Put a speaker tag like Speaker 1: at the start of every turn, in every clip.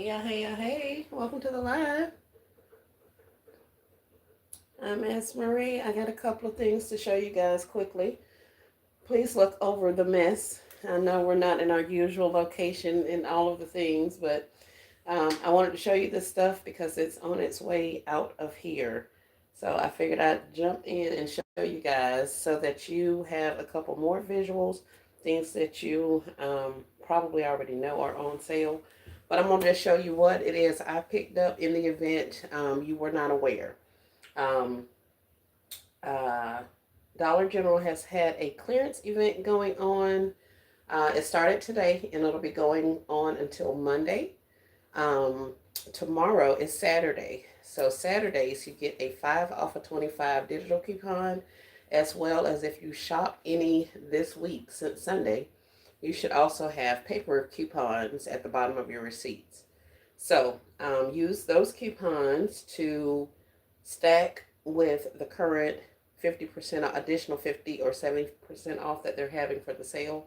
Speaker 1: Hey. Welcome to the live. I'm Miss Marie. I got a couple of things to show you guys quickly. Please look over the mess. I know we're not in our usual location in all of the things, but I wanted to show you this stuff because it's on its way out of here. So I figured I'd jump in and show you guys so that you have a couple more visuals, things that you probably already know are on sale. But I'm going to just show you what it is I picked up in the event you were not aware. Um, uh, Dollar General has had a clearance event going on. It started today and it'll be going on until Monday. Um, Tomorrow is Saturday. So Saturdays you get a 5 off of 25 digital coupon, as well as if you shop any this week since Sunday, you should also have paper coupons at the bottom of your receipts. So use those coupons to stack with the current 50% additional 50 or 70% off that they're having for the sale,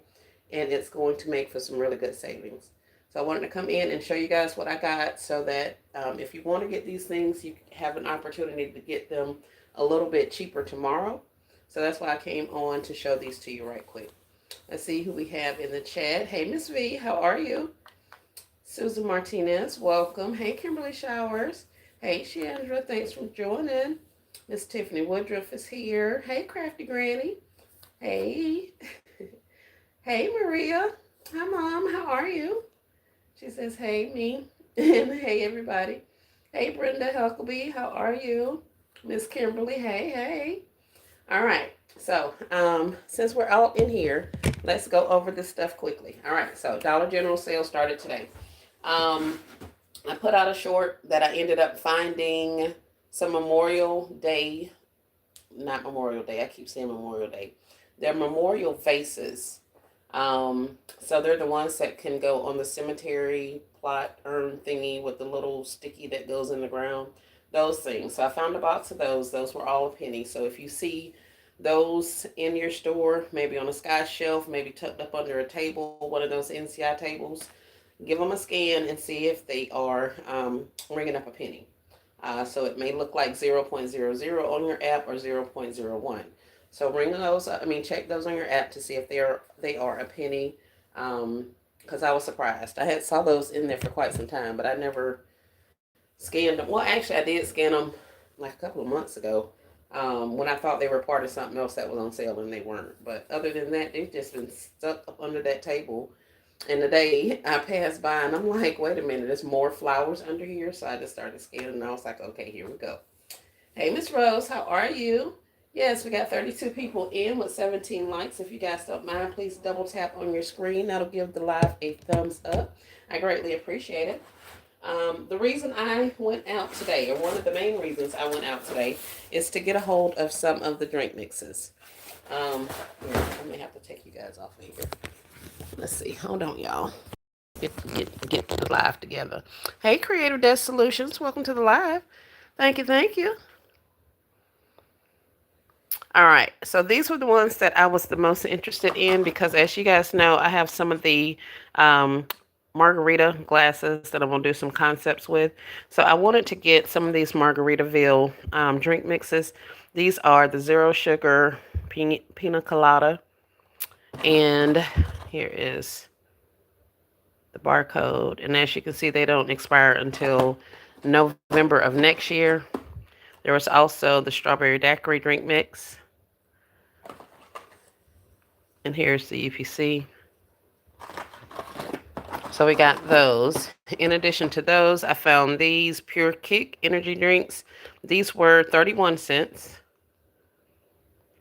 Speaker 1: and it's going to make for some really good savings. So I wanted to come in and show you guys what I got so that if you want to get these things, you have an opportunity to get them a little bit cheaper tomorrow. So that's why I came on to show these to you right quick. Let's see who we have in the chat. Hey, Miss V, how are you? Susan Martinez, welcome. Hey, Kimberly Showers. Hey, Chandra, thanks for joining. Miss Tiffany Woodruff is here. Hey, Crafty Granny. Hey. Hey, Maria. Hi, Mom. How are you? She says, hey, me. And hey, everybody. Hey, Brenda Huckabee. How are you? Miss Kimberly. Hey. All right. So, since we're all in here, let's go over this stuff quickly. All right. So, Dollar General sale started today. I put out a short that I ended up finding some Memorial Day, not Memorial Day, I keep saying Memorial Day. They're memorial vases. So they're the ones that can go on the cemetery plot urn thingy with the little sticky that goes in the ground. Those things. So I found a box of those. Those were all a penny. So if you see those in your store, maybe on a sky shelf, maybe tucked up under a table, one of those NCI tables, give them a scan and see if they are ringing up a penny. So it may look like 0.00 on your app or 0.01. So ring those up. Check those on your app to see if they are a penny. Because I was surprised. I had saw those in there for quite some time, but I never scanned them. Well, actually, I did scan them like a couple of months ago. When I thought they were part of something else that was on sale and they weren't. But other than that, they've just been stuck up under that table. And the day I passed by and I'm like, wait a minute, there's more flowers under here. So I just started scanning and I was like, okay, here we go. Hey, Miss Rose, how are you? Yes, we got 32 people in with 17 likes. If you guys don't mind, please double tap on your screen. That'll give the live a thumbs up. I greatly appreciate it. The reason I went out today, or one of the main reasons I went out today, is to get a hold of some of the drink mixes. Here, I may have to take you guys off of here. Let's see. Hold on, y'all. Get the live together. Hey, Creative Desk Solutions. Welcome to the live. Thank you. All right. So these were the ones that I was the most interested in because, as you guys know, I have some of the margarita glasses that I'm going to do some concepts with. So I wanted to get some of these Margaritaville drink mixes. These are the zero sugar pina colada. And here is the barcode. And as you can see, they don't expire until November of next year. There was also the strawberry daiquiri drink mix. And here's the UPC. So we got those. In addition to those, I found these Pure Kick energy drinks. These were 31 cents.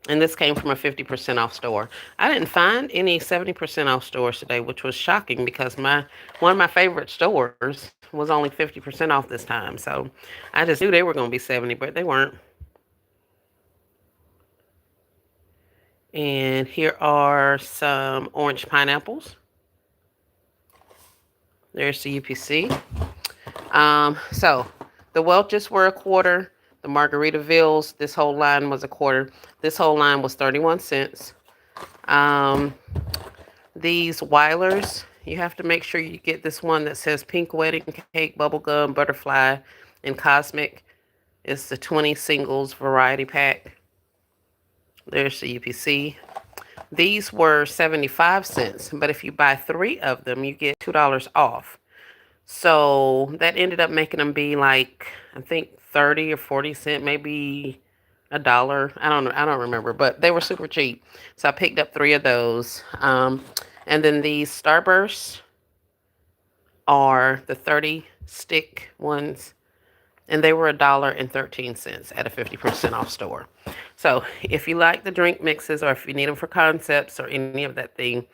Speaker 1: And this came from a 50% off store. I didn't find any 70% off stores today, which was shocking because one of my favorite stores was only 50% off this time. So I just knew they were going to be 70, but they weren't. And here are some orange pineapples. There's the UPC. So the Welch's were a quarter. The Margaritavilles, this whole line was a quarter. This whole line was 31 cents. These Weilers, you have to make sure you get this one that says pink wedding cake, bubblegum, butterfly, and cosmic. It's the 20 singles variety pack. There's the UPC. These were 75 cents, but if you buy 3 of them, you get $2 off. So that ended up making them be like, I think 30 or 40 cent, maybe a dollar. I don't know. I don't remember, but they were super cheap. So I picked up 3 of those. And then these Starbursts are the 30 stick ones, and they were $1.13 at a 50% off store. So if you like the drink mixes, or if you need them for concepts or any of that thing,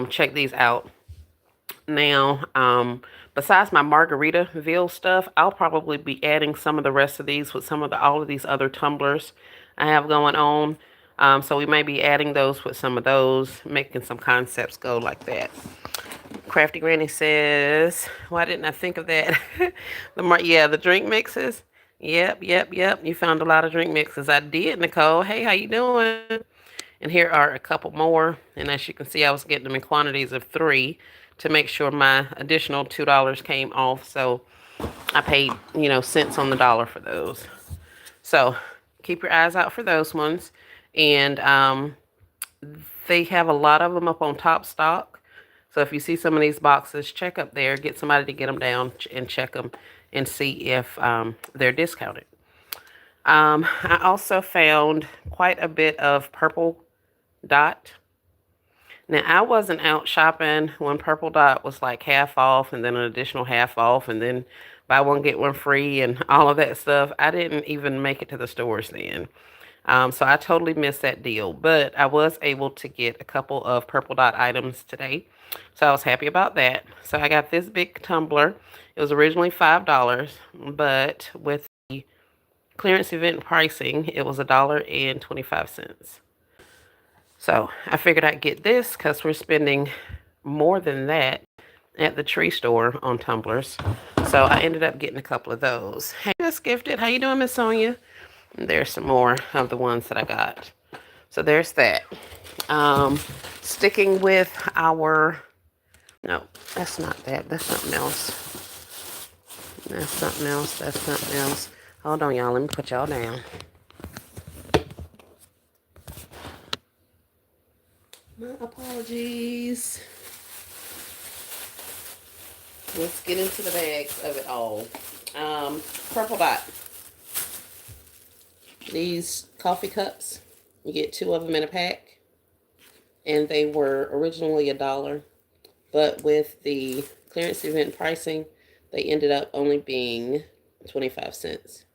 Speaker 1: check these out. Now, besides my Margaritaville stuff, I'll probably be adding some of the rest of these with some of all of these other tumblers I have going on. So we may be adding those with some of those, making some concepts go like that. Crafty Granny says, why didn't I think of that? The drink mixes. Yep. You found a lot of drink mixes. I did, Nicole. Hey, how you doing? And here are a couple more. And as you can see, I was getting them in quantities of 3 to make sure my additional $2 came off. So I paid, cents on the dollar for those. So keep your eyes out for those ones. And they have a lot of them up on Top Stock. So if you see some of these boxes, check up there. Get somebody to get them down and check them and see if they're discounted. I also found quite a bit of purple dot. Now, I wasn't out shopping when purple dot was like half off and then an additional half off and then buy one, get one free and all of that stuff. I didn't even make it to the stores then. So I totally missed that deal, but I was able to get a couple of purple dot items today. So I was happy about that. So I got this big tumbler. It was originally $5, but with the clearance event pricing, it was $1.25. So I figured I'd get this because we're spending more than that at the tree store on tumblers. So I ended up getting a couple of those. Hey, Miss Gifted. How you doing, Miss Sonia? And there's some more of the ones that I got. So there's that. Sticking with our... No, that's not that. That's something else. That's something else. That's something else. Hold on, y'all. Let me put y'all down. My apologies. Let's get into the bags of it all. Purple dot. These coffee cups, you get 2 of them in a pack, and they were originally $1, but with the clearance event pricing, they ended up only being 25 cents.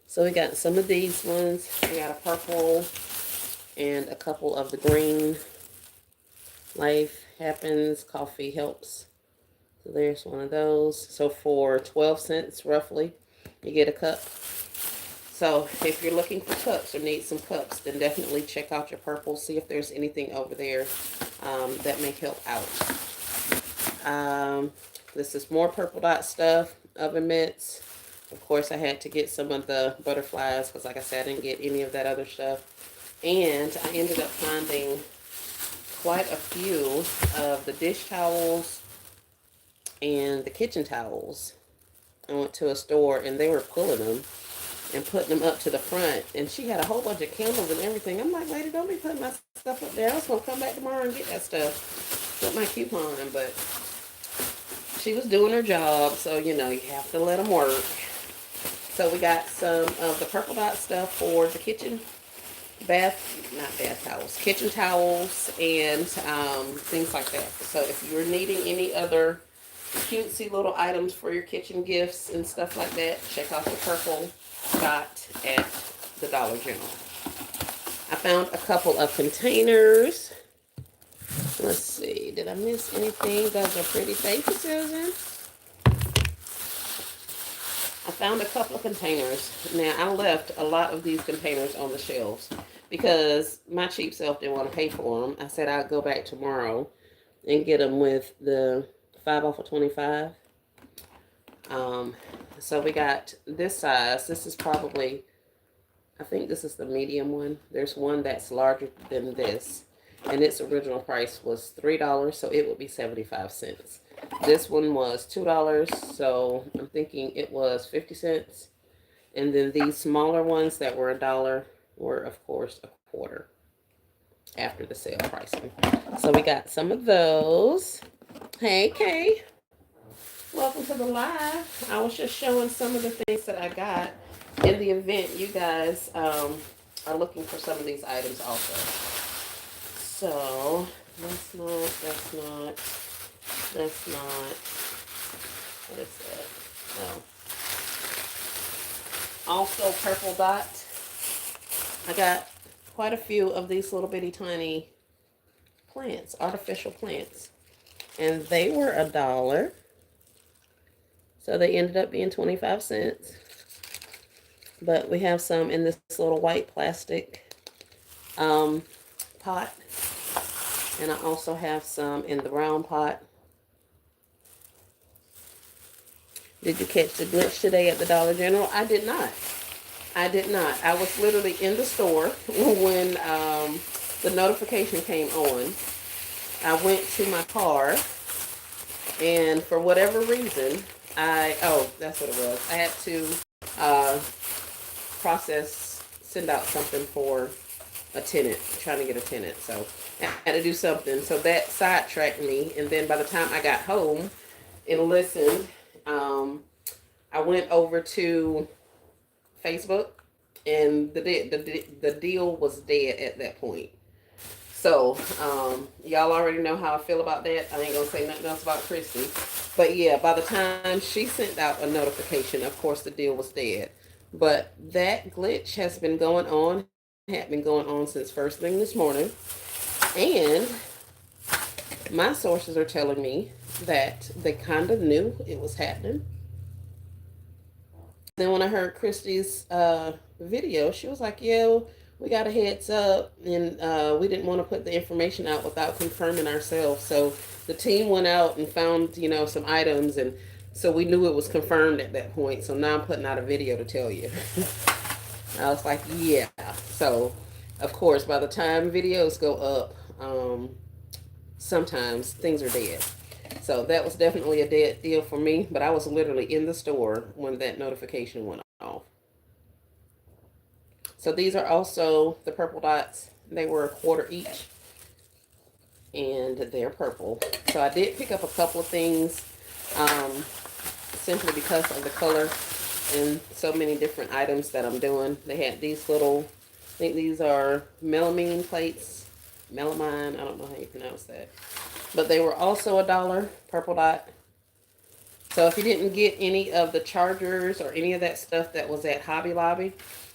Speaker 1: So we got some of these ones. We got a purple and a couple of the green. Life happens, coffee helps. So there's one of those. So for 12 cents roughly, you get a cup. So if you're looking for cups or need some cups, then definitely check out your purple. See if there's anything over there that may help out. This is more purple dot stuff, oven mitts. Of course, I had to get some of the butterflies because, like I said, I didn't get any of that other stuff. And I ended up finding quite a few of the dish towels and the kitchen towels. I went to a store and they were pulling them and putting them up to the front, and she had a whole bunch of candles and everything. I'm like, lady, don't be putting my stuff up there. I was gonna come back tomorrow and get that stuff, put my coupon in, but she was doing her job, so you have to let them work. So we got some of the purple dot stuff for the kitchen, kitchen towels, and things like that. So if you're needing any other cutesy little items for your kitchen gifts and stuff like that, check out the purple dot at the Dollar General. I found a couple of containers. Let's see, did I miss anything? Those are pretty. Thank you, Susan. I found a couple of containers. Now, I left a lot of these containers on the shelves because my cheap self didn't want to pay for them. I said I'd go back tomorrow and get them with the 5 off of 25. So we got this size. This is probably, I think this is the medium one. There's one that's larger than this. and its original price was $3, so it would be 75 cents. This one was $2, so I'm thinking it was 50 cents. And then these smaller ones that were $1 were, of course, a quarter after the sale pricing. So we got some of those. Hey, Kay. Welcome to the live. I was just showing some of the things that I got in the event you guys are looking for some of these items also. So, that's not. What is that? Oh. Also, purple dot. I got quite a few of these little bitty tiny plants, artificial plants. And they were $1. So they ended up being 25 cents. But we have some in this little white plastic pot. And I also have some in the round pot. Did you catch the glitch today at the Dollar General? I did not. I did not. I was literally in the store when the notification came on. I went to my car, and for whatever reason, that's what it was. I had to send out something for a tenant, trying to get a tenant. So I had to do something. So that sidetracked me. And then by the time I got home and listened, I went over to Facebook, and the deal was dead at that point. So, y'all already know how I feel about that. I ain't gonna say nothing else about Christy. But yeah, by the time she sent out a notification, of course the deal was dead. But that glitch has been going on, had been going on since first thing this morning. And my sources are telling me that they kind of knew it was happening. Then when I heard Christy's video, she was like, yo, we got a heads up, and we didn't want to put the information out without confirming ourselves. So the team went out and found, some items, and so we knew it was confirmed at that point. So now I'm putting out a video to tell you. I was like, yeah. So, of course, by the time videos go up, sometimes things are dead. So that was definitely a dead deal for me, but I was literally in the store when that notification went off. So these are also the purple dots. They were a quarter each, and they're purple. So I did pick up a couple of things simply because of the color and so many different items that I'm doing. They had these little, I think these are melamine plates. Melamine, I don't know how you pronounce that. But they were also $1, purple dot. So if you didn't get any of the chargers or any of that stuff that was at Hobby Lobby,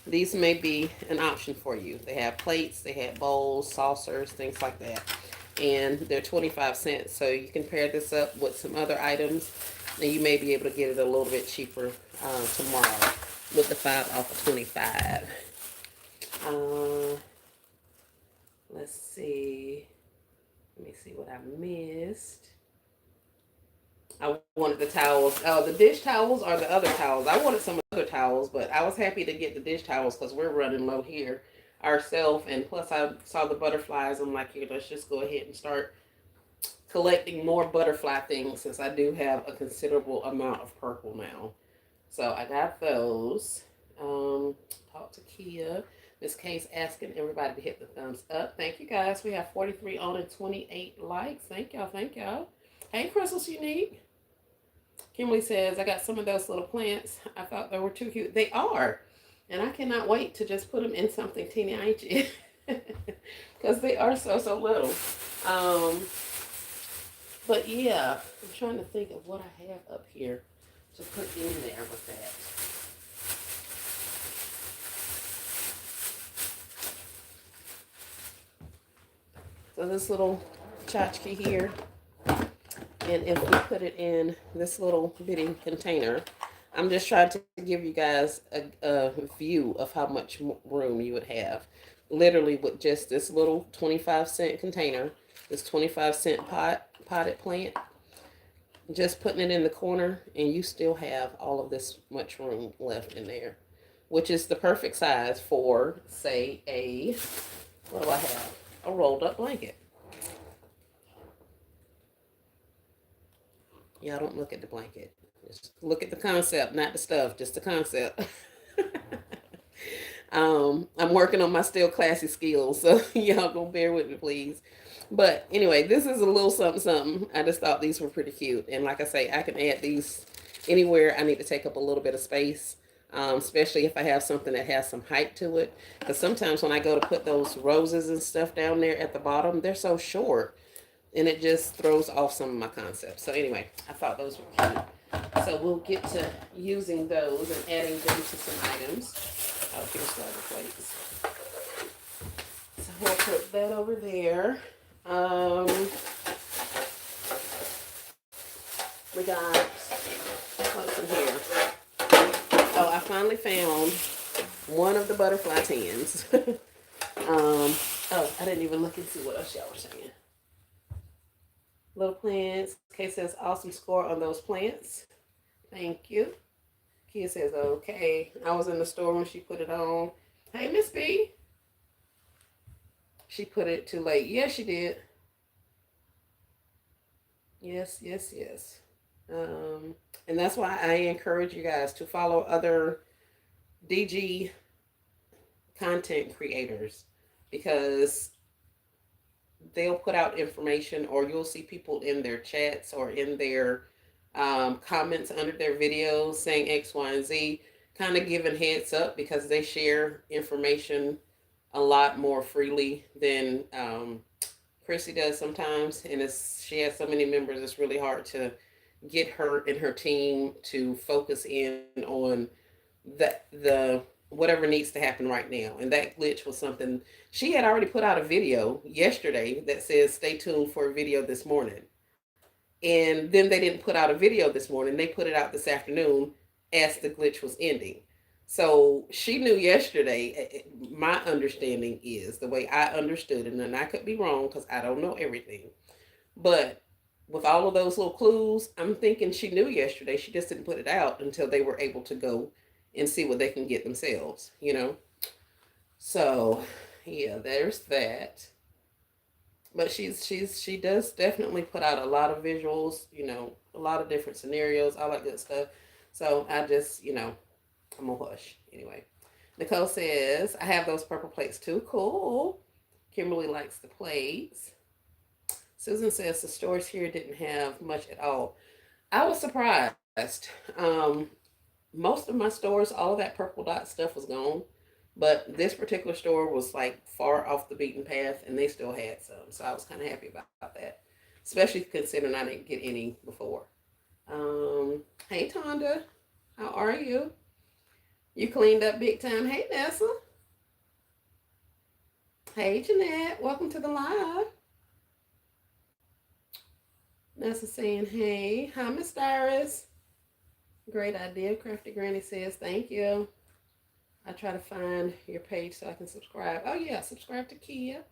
Speaker 1: these may be an option for you. They have plates, they have bowls, saucers, things like that. And they're 25 cents. So you can pair this up with some other items, and you may be able to get it a little bit cheaper tomorrow with the 5 off of 25. Let's see. Let me see what I missed. I wanted the towels. Oh, the dish towels are the other towels. I wanted some other towels, but I was happy to get the dish towels because we're running low here ourselves. And plus, I saw the butterflies. I'm like, here, let's just go ahead and start collecting more butterfly things since I do have a considerable amount of purple now. So I got those. Talk to Kia. Miss K's asking everybody to hit the thumbs up. Thank you, guys. We have 43 on and 28 likes. Thank y'all. Thank y'all. Hey, Crystal's Unique. Kimberly says, I got some of those little plants. I thought they were too cute. They are. And I cannot wait to just put them in something teeny-tiny. Because they are so little. But yeah, I'm trying to think of what I have up here to put in there with that. So this little tchotchke here, and if we put it in this little bitty container, I'm just trying to give you guys a view of how much room you would have. Literally with just this little 25-cent container, this 25-cent potted plant, just putting it in the corner, and you still have all of this much room left in there, which is the perfect size for, say, what do I have? a rolled up blanket. Y'all don't look at the blanket. Just look at the concept, not the stuff, just the concept. I'm working on my still classy skills, so y'all gonna bear with me, please. But anyway, this is a little something something. I just thought these were pretty cute, and like I say, I can add these anywhere I need to take up a little bit of space. Especially if I have something that has some height to it. Because sometimes when I go to put those roses and stuff down there at the bottom, they're so short and it just throws off some of my concepts. So anyway, I thought those were cute. So we'll get to using those and adding them to some items. Oh, here's the other plates. So we'll put that over there. We got, what's in here? Oh, I finally found one of the butterfly tins. Oh, I didn't even look and see what else y'all were saying. Little plants. Kay says, awesome score on those plants. Thank you. Kia says, okay. I was in the store when she put it on. Hey, Miss B. She put it too late. Yes, she did. Yes, yes, yes. And that's why I encourage you guys to follow other DG content creators, because they'll put out information, or you'll see people in their chats or in their comments under their videos saying X, Y, and Z, kind of giving heads up, because they share information a lot more freely than Chrissy does sometimes. And she has so many members, it's really hard to get her and her team to focus in on the whatever needs to happen right now. And that glitch was something she had already put out a video yesterday that says stay tuned for a video this morning. And then they didn't put out a video this morning. They put it out this afternoon as the glitch was ending. So she knew yesterday. My understanding is, the way I understood it, and I could be wrong because I don't know everything, but with all of those little clues, I'm thinking she knew yesterday. She just didn't put it out until they were able to go and see what they can get themselves, you know? So, yeah, there's that. But she does definitely put out a lot of visuals, you know, a lot of different scenarios, all that good stuff. So I just, you know, I'm gonna hush. Anyway. Nicole says, I have those purple plates too. Cool. Kimberly likes the plates. Susan says the stores here didn't have much at all. I was surprised. Um, Most of my stores, all of that purple dot stuff was gone. But this particular store was like far off the beaten path, and they still had some. So I was kind of happy about that, especially considering I didn't get any before. Hey Tonda, how are you? You cleaned up big time. Hey Nessa. Hey Jeanette, welcome to the live. Nessa saying hey. Hi Miss Dyrus. Great idea. Crafty Granny says thank you. I try to find your page so I can subscribe. Oh yeah, subscribe to Kia.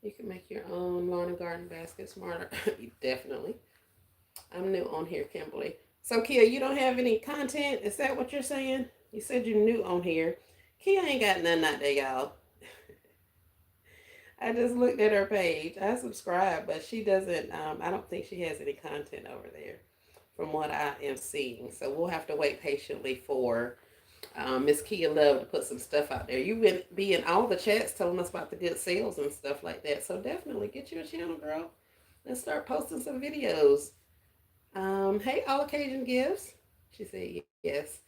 Speaker 1: You can make your own lawn and garden basket smarter. Definitely. I'm new on here, Kimberly. So Kia, you don't have any content? Is that what you're saying? You said you're new on here. Kia ain't got none out there, y'all. I just looked at her page. I subscribed, but she doesn't, I don't think she has any content over there from what I am seeing. So we'll have to wait patiently for Miss Kia Love to put some stuff out there. You've been in all the chats telling us about the good sales and stuff like that. So definitely get you a channel, girl. Let's start posting some videos. Hey, all occasion gifts. She said yes.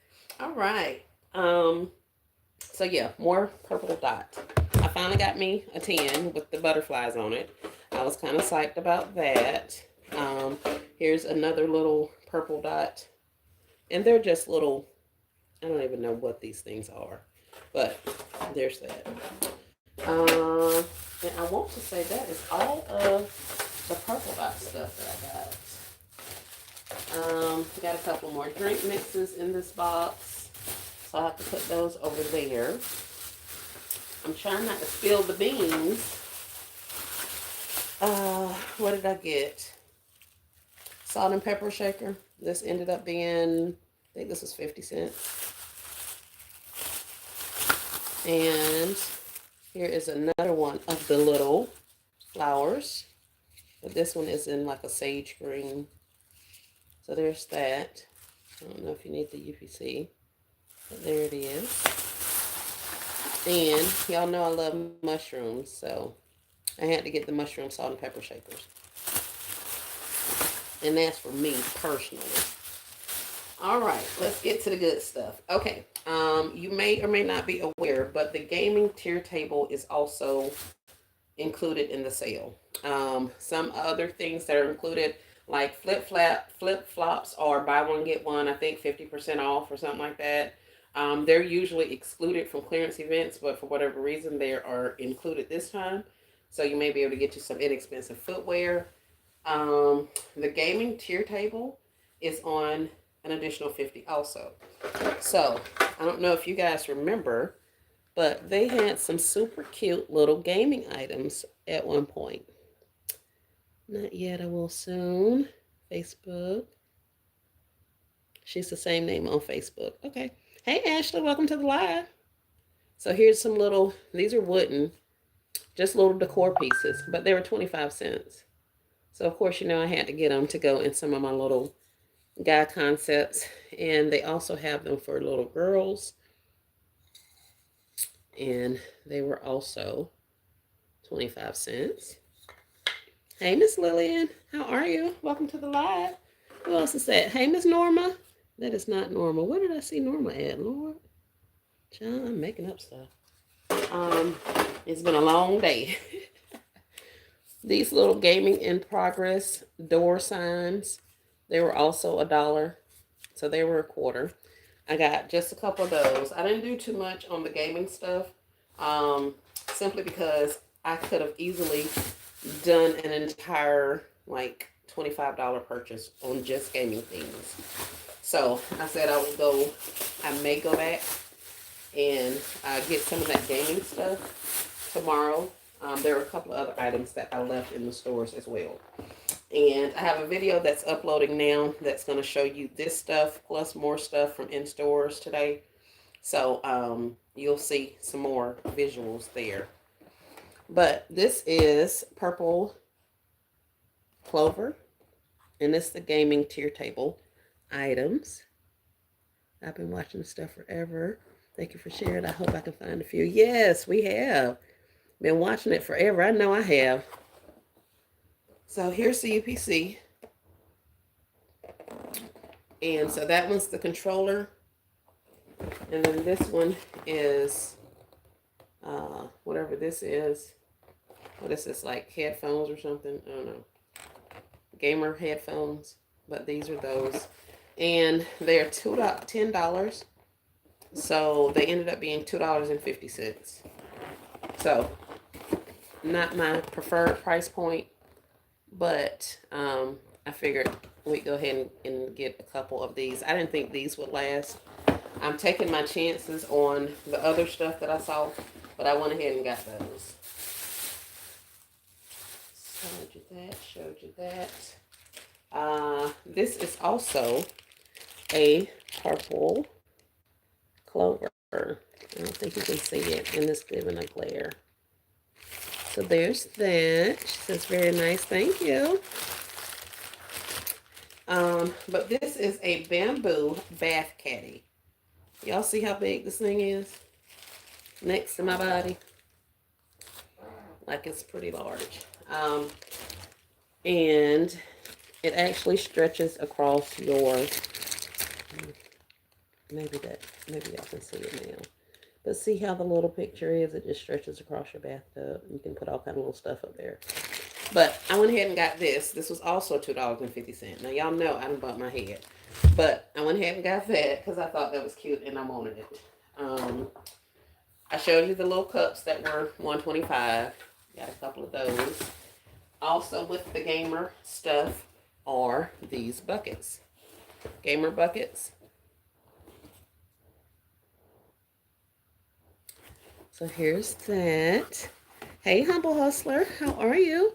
Speaker 1: All right. So yeah, more purple dot. I finally got me a tin with the butterflies on it. I was kind of psyched about that. Here's another little purple dot. And they're just little, I don't even know what these things are. But there's that. And I want to say that is all of the purple dot stuff that I got. Got a couple more drink mixes in this box. So I have to put those over there. I'm trying not to spill the beans. What did I get? Salt and pepper shaker. This ended up being, I think this was 50 cents. And Here is another one of the little flowers. But this one is in like a sage green. So there's that. I don't know if you need the UPC, but there it is. And y'all know I love mushrooms, so I had to get the mushroom salt and pepper shakers. And that's for me personally. All right, let's get to the good stuff. Okay, you may or may not be aware, but the gaming tier table is also included in the sale. Some other things that are included, like flip flops, or buy one get one. I think 50% off or something like that. They're usually excluded from clearance events, but for whatever reason, they are included this time. So you may be able to get you some inexpensive footwear. The gaming tier table is on an additional 50 also. So I don't know if you guys remember, but they had some super cute little gaming items at one point. Not yet, I will soon. Facebook. She's the same name on Facebook. Okay. Hey, Ashley, welcome to the live. So here's some little, these are wooden, just little decor pieces, but they were 25 cents. So, of course, I had to get them to go in some of my little guy concepts. And they also have them for little girls. And they were also 25 cents. Hey, Miss Lillian, how are you? Welcome to the live. Who else is that? Hey, Miss Norma. That is not Norma. Where did I see Norma at, Lord? Child, I'm making up stuff. It's been a long day. These little gaming in progress door signs, they were also $1. So they were a quarter. I got just a couple of those. I didn't do too much on the gaming stuff, simply because I could have easily done an entire like $25 purchase on just gaming things. So I said I may go back and get some of that gaming stuff tomorrow. There are a couple of other items that I left in the stores as well. And I have a video that's uploading now that's going to show you this stuff plus more stuff from in stores today. So you'll see some more visuals there. But this is purple clover, and it's the gaming tier table items. I've been watching this stuff forever. Thank you for sharing. I hope I can find a few. Yes, we have been watching it forever. I know I have. So here's the UPC. And so that one's the controller. And then this one is whatever this is. What is this, like headphones or something? I don't know. Gamer headphones. But these are those. And they're $10. So they ended up being $2.50. So not my preferred price point. But I figured we'd go ahead and get a couple of these. I didn't think these would last. I'm taking my chances on the other stuff that I saw, but I went ahead and got those. Showed you that. This is also a purple clover. I don't think you can see it in this giving a glare. So there's that. She says, very nice, thank you. But this is a bamboo bath caddy. Y'all see how big this thing is? Next to my body. Like, it's pretty large. And it actually stretches across your, maybe y'all can see it now. But see how the little picture is? It just stretches across your bathtub. You can put all kind of little stuff up there. But I went ahead and got this. This was also $2.50. Now, y'all know I done bumped my head. But I went ahead and got that because I thought that was cute and I wanted it. I showed you the little cups that were $1.25. Got a couple of those. Also with the gamer stuff are these buckets. Gamer buckets. So here's that. Hey, Humble Hustler. How are you?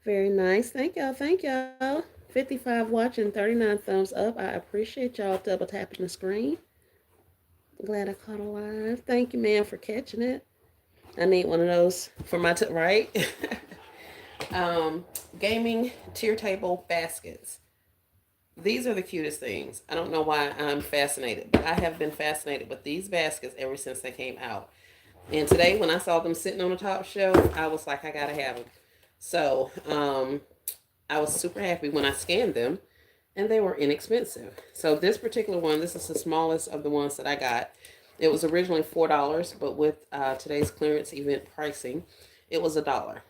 Speaker 1: Very nice. Thank y'all. Thank y'all. 55 watching, 39 thumbs up. I appreciate y'all double tapping the screen. Glad I caught a live. Thank you, ma'am, for catching it. I need one of those for my right. um, Gaming tier table baskets. These are the cutest things. I don't know why I'm fascinated, but I have been fascinated with these baskets ever since they came out. And today, when I saw them sitting on the top shelf, I was like, I gotta have them. So, I was super happy when I scanned them, and they were inexpensive. So this particular one, this is the smallest of the ones that I got. It was originally $4, but with today's clearance event pricing, it was $1.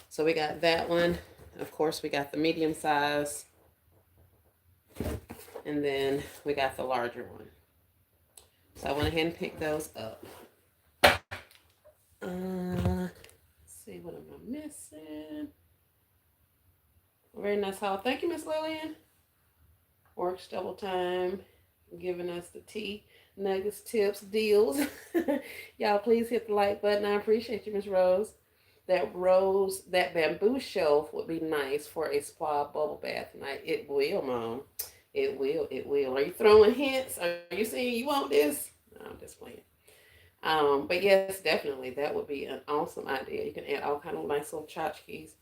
Speaker 1: So we got that one. Of course, we got the medium size, and then we got the larger one. So I went ahead and picked those up. Let's see, what am I missing? Very nice haul. Thank you, Miss Lillian. Works double time, giving us the tea, nuggets, tips, deals. Y'all, please hit the like button. I appreciate you, Miss Rose. That bamboo shelf would be nice for a spa bubble bath night. It will, Mom. It will. It will. Are you throwing hints? Are you saying you want this? No, I'm just playing. But yes, definitely, that would be an awesome idea. You can add all kind of nice little tchotchkes.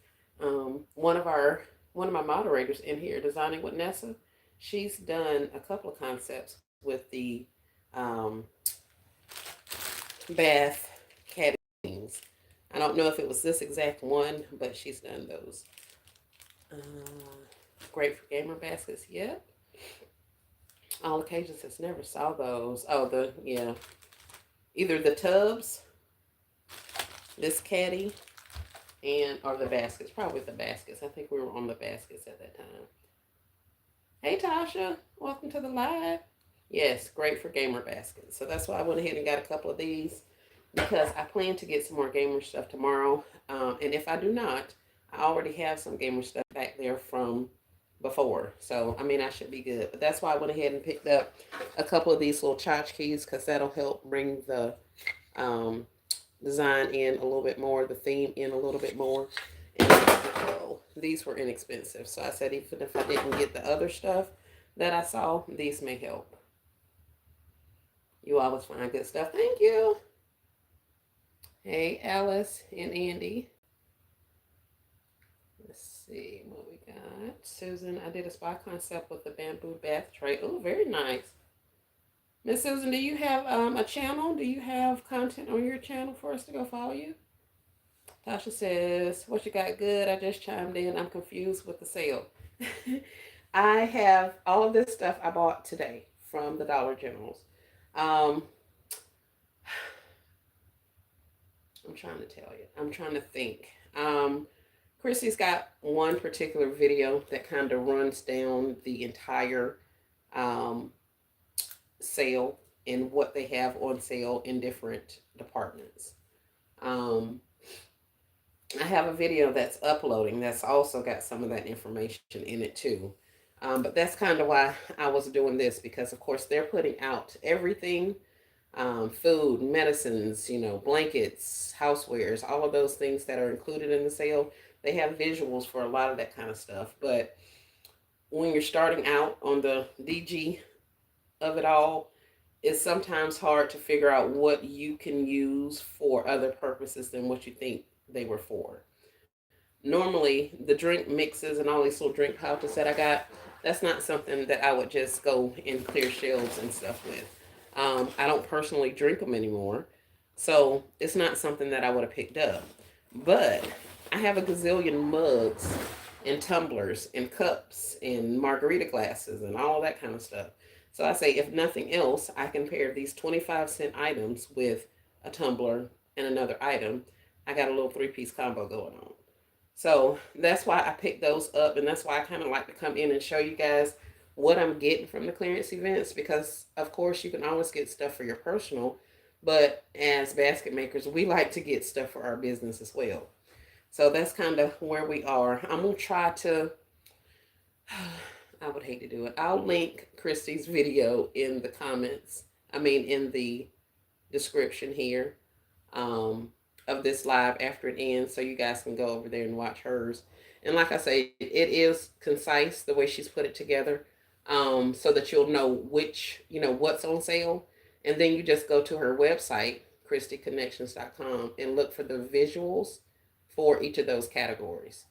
Speaker 1: One of my moderators in here, Designing with Nessa, she's done a couple of concepts with the um, bath caddies. I don't know if it was this exact one, but she's done those. Uh, Great for gamer baskets. Yep. All occasions has never saw those. Oh, yeah. Either the tubs, this caddy, or the baskets. Probably the baskets. I think we were on the baskets at that time. Hey, Tasha. Welcome to the live. Yes, great for gamer baskets. So that's why I went ahead and got a couple of these, because I plan to get some more gamer stuff tomorrow. And if I do not, I already have some gamer stuff back there from before. So, I mean, I should be good. But that's why I went ahead and picked up a couple of these little tchotchkes, because that'll help bring the design in a little bit more, the theme in a little bit more. And these were inexpensive. So I said, even if I didn't get the other stuff that I saw, these may help. You always find good stuff. Thank you. Hey, Alice and Andy. Let's see what we got. Susan, I did a spa concept with the bamboo bath tray. Oh, very nice. Miss Susan, do you have a channel? Do you have content on your channel for us to go follow you? Tasha says, what you got good? I just chimed in. I'm confused with the sale. I have all of this stuff I bought today from the Dollar Generals. I'm trying to tell you. I'm trying to think. Chrissy's got one particular video that kind of runs down the entire sale and what they have on sale in different departments. I have a video that's uploading that's also got some of that information in it too. But that's kind of why I was doing this, because of course they're putting out everything, food, medicines, blankets, housewares, all of those things that are included in the sale. They have visuals for a lot of that kind of stuff. But when you're starting out on the DG of it all, it's sometimes hard to figure out what you can use for other purposes than what you think they were for. Normally, the drink mixes and all these little drink pouches that I got, that's not something that I would just go and clear shelves and stuff with. I don't personally drink them anymore, so it's not something that I would have picked up. But I have a gazillion mugs and tumblers and cups and margarita glasses and all that kind of stuff. So I say, if nothing else, I can pair these 25-cent items with a tumbler and another item. I got a little 3-piece combo going on. So that's why I picked those up, and that's why I kind of like to come in and show you guys what I'm getting from the clearance events, because of course you can always get stuff for your personal, but as basket makers, we like to get stuff for our business as well. So that's kind of where we are. I'm going to try to, I would hate to do it. I'll link Christy's video in the comments. In the description here of this live after it ends, so you guys can go over there and watch hers. And like I say, it is concise the way she's put it together, so that you'll know what's on sale. And then you just go to her website, christyconnections.com and look for the visuals for each of those categories.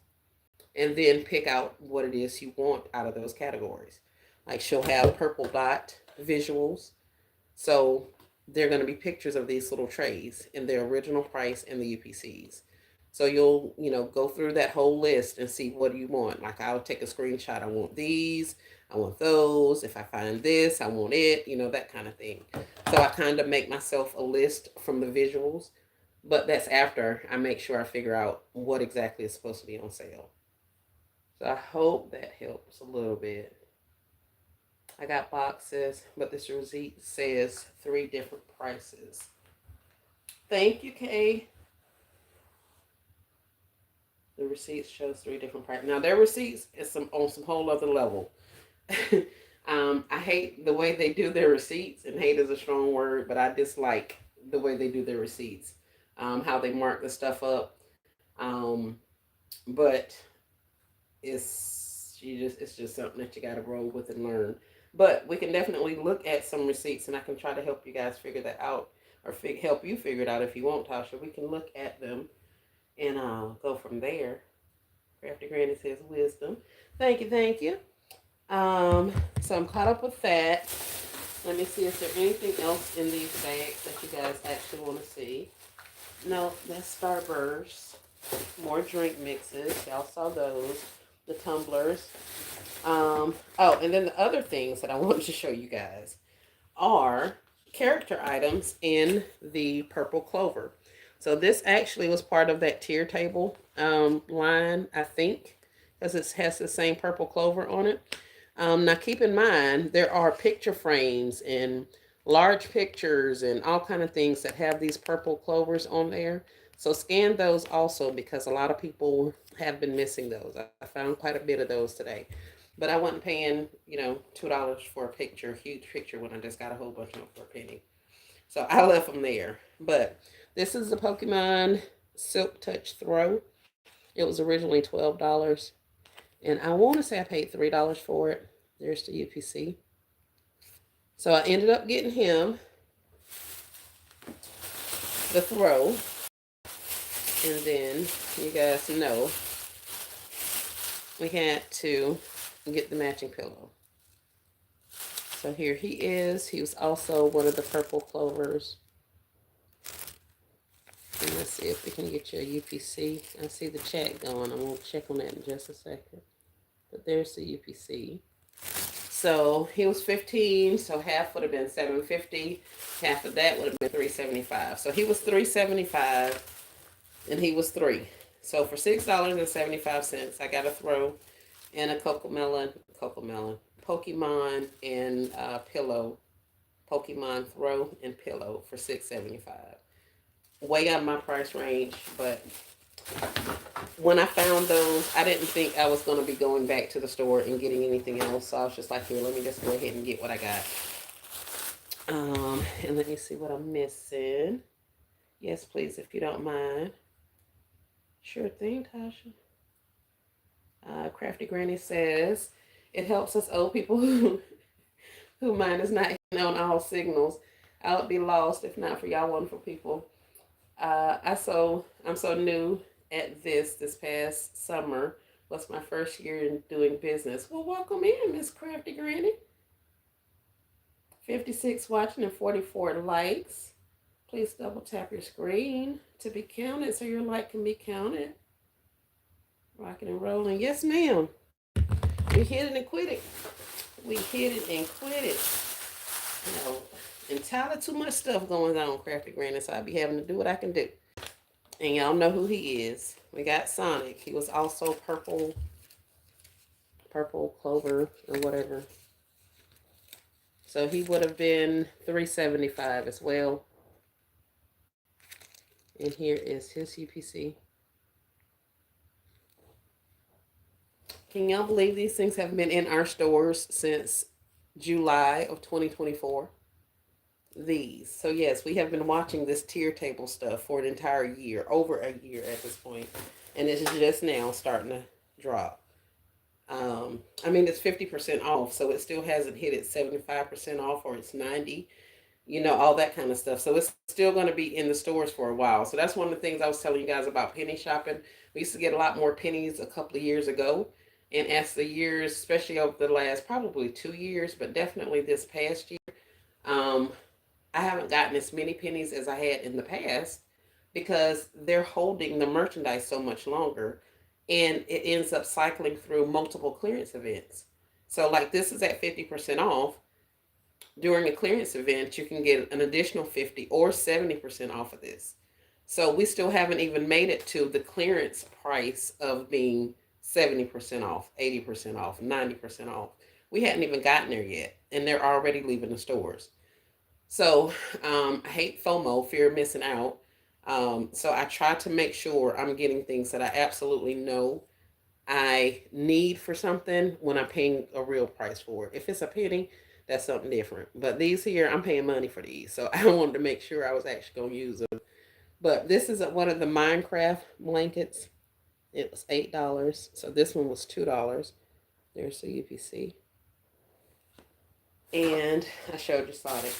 Speaker 1: And then pick out what it is you want out of those categories. Like she'll have purple dot visuals. So they're going to be pictures of these little trays in their original price and the UPCs. So you'll, go through that whole list and see what do you want. Like I'll take a screenshot. I want these. I want those. If I find this, I want it, that kind of thing. So I kind of make myself a list from the visuals, but that's after I make sure I figure out what exactly is supposed to be on sale. So I hope that helps a little bit. I got boxes, but this receipt says 3 different prices. Thank you, Kay. The receipts shows 3 different prices. Now their receipts is on some whole other level. I hate the way they do their receipts, and hate is a strong word, but I dislike the way they do their receipts. How they mark the stuff up. But it's just something that you got to grow with and learn. But we can definitely look at some receipts, and I can try to help you guys figure that out, or help you figure it out if you want, Tasha. We can look at them and go from there. Crafty Granny says wisdom. Thank you, thank you. So I'm caught up with that. Let me see, is there anything else in these bags that you guys actually want to see? No, that's Starburst. More drink mixes. Y'all saw those. The tumblers. Oh, and then the other things that I wanted to show you guys are character items in the purple clover. So this actually was part of that tier table line, I think, because it has the same purple clover on it. Now keep in mind, there are picture frames and large pictures and all kind of things that have these purple clovers on there. So scan those also, because a lot of people have been missing those. I found quite a bit of those today. But I wasn't paying, $2 for a picture, a huge picture, when I just got a whole bunch of them for a penny. So I left them there. But this is the Pokemon Silk Touch Throw. It was originally $12. And I want to say I paid $3 for it. There's the UPC. So I ended up getting him the throw. And then you guys know we had to get the matching pillow. So here he is. He was also one of the purple clovers. And let's see if we can get you a UPC. I see the chat going. I'm going to check on that in just a second. But there's the UPC. So he was 15, so half would have been $7.50. Half of that would have been $3.75. So he was $3.75 and he was 3. So for $6.75, I got a throw and a Pokemon and pillow. Pokemon throw and pillow for $6.75. Way out of my price range, but when I found those, I didn't think I was going to be going back to the store and getting anything else. So I was just like, here, let me just go ahead and get what I got. And let me see what I'm missing. Yes, please, if you don't mind. Sure thing, Tasha. Crafty Granny says, it helps us old people who mind is not on all signals. I would be lost if not for y'all wonderful people. I'm so new at this past summer was my first year in doing business. Well, welcome in, Miss Crafty Granny. 56 watching and 44 likes. Please double tap your screen to be counted so your like can be counted. Rocking and rolling. Yes, ma'am. We hit it and quit it. We hit it and quit it. Entirely too much stuff going on, Crafty Granny, so I be having to do what I can do. And y'all know who he is. We got Sonic. He was also purple clover or whatever. So he would have been $3.75 as well. And here is his UPC. Can y'all believe these things have been in our stores since July of 2024? These. So yes, we have been watching this tier table stuff for an entire year, over a year at this point, and it's just now starting to drop. I mean, it's 50% off, so it still hasn't hit its 75% off or it's 90. all that kind of stuff. So it's still going to be in the stores for a while. So that's one of the things I was telling you guys about penny shopping. We used to get a lot more pennies a couple of years ago. And as the years, especially over the last probably 2 years, but definitely this past year, um, I haven't gotten as many pennies as I had in the past because they're holding the merchandise so much longer and it ends up cycling through multiple clearance events. So, like, this is at 50% off. During a clearance event, you can get an additional 50 or 70% off of this. So, we still haven't even made it to the clearance price of being 70% off, 80% off, 90% off. We hadn't even gotten there yet, and they're already leaving the stores. So I hate FOMO, fear of missing out. So I try to make sure I'm getting things that I absolutely know I need for something when I'm paying a real price for it. If it's a penny, that's something different. But these here, I'm paying money for these. So I wanted to make sure I was actually going to use them. But this is one of the Minecraft blankets. It was $8. So this one was $2. There's the UPC. And I showed you Sonic.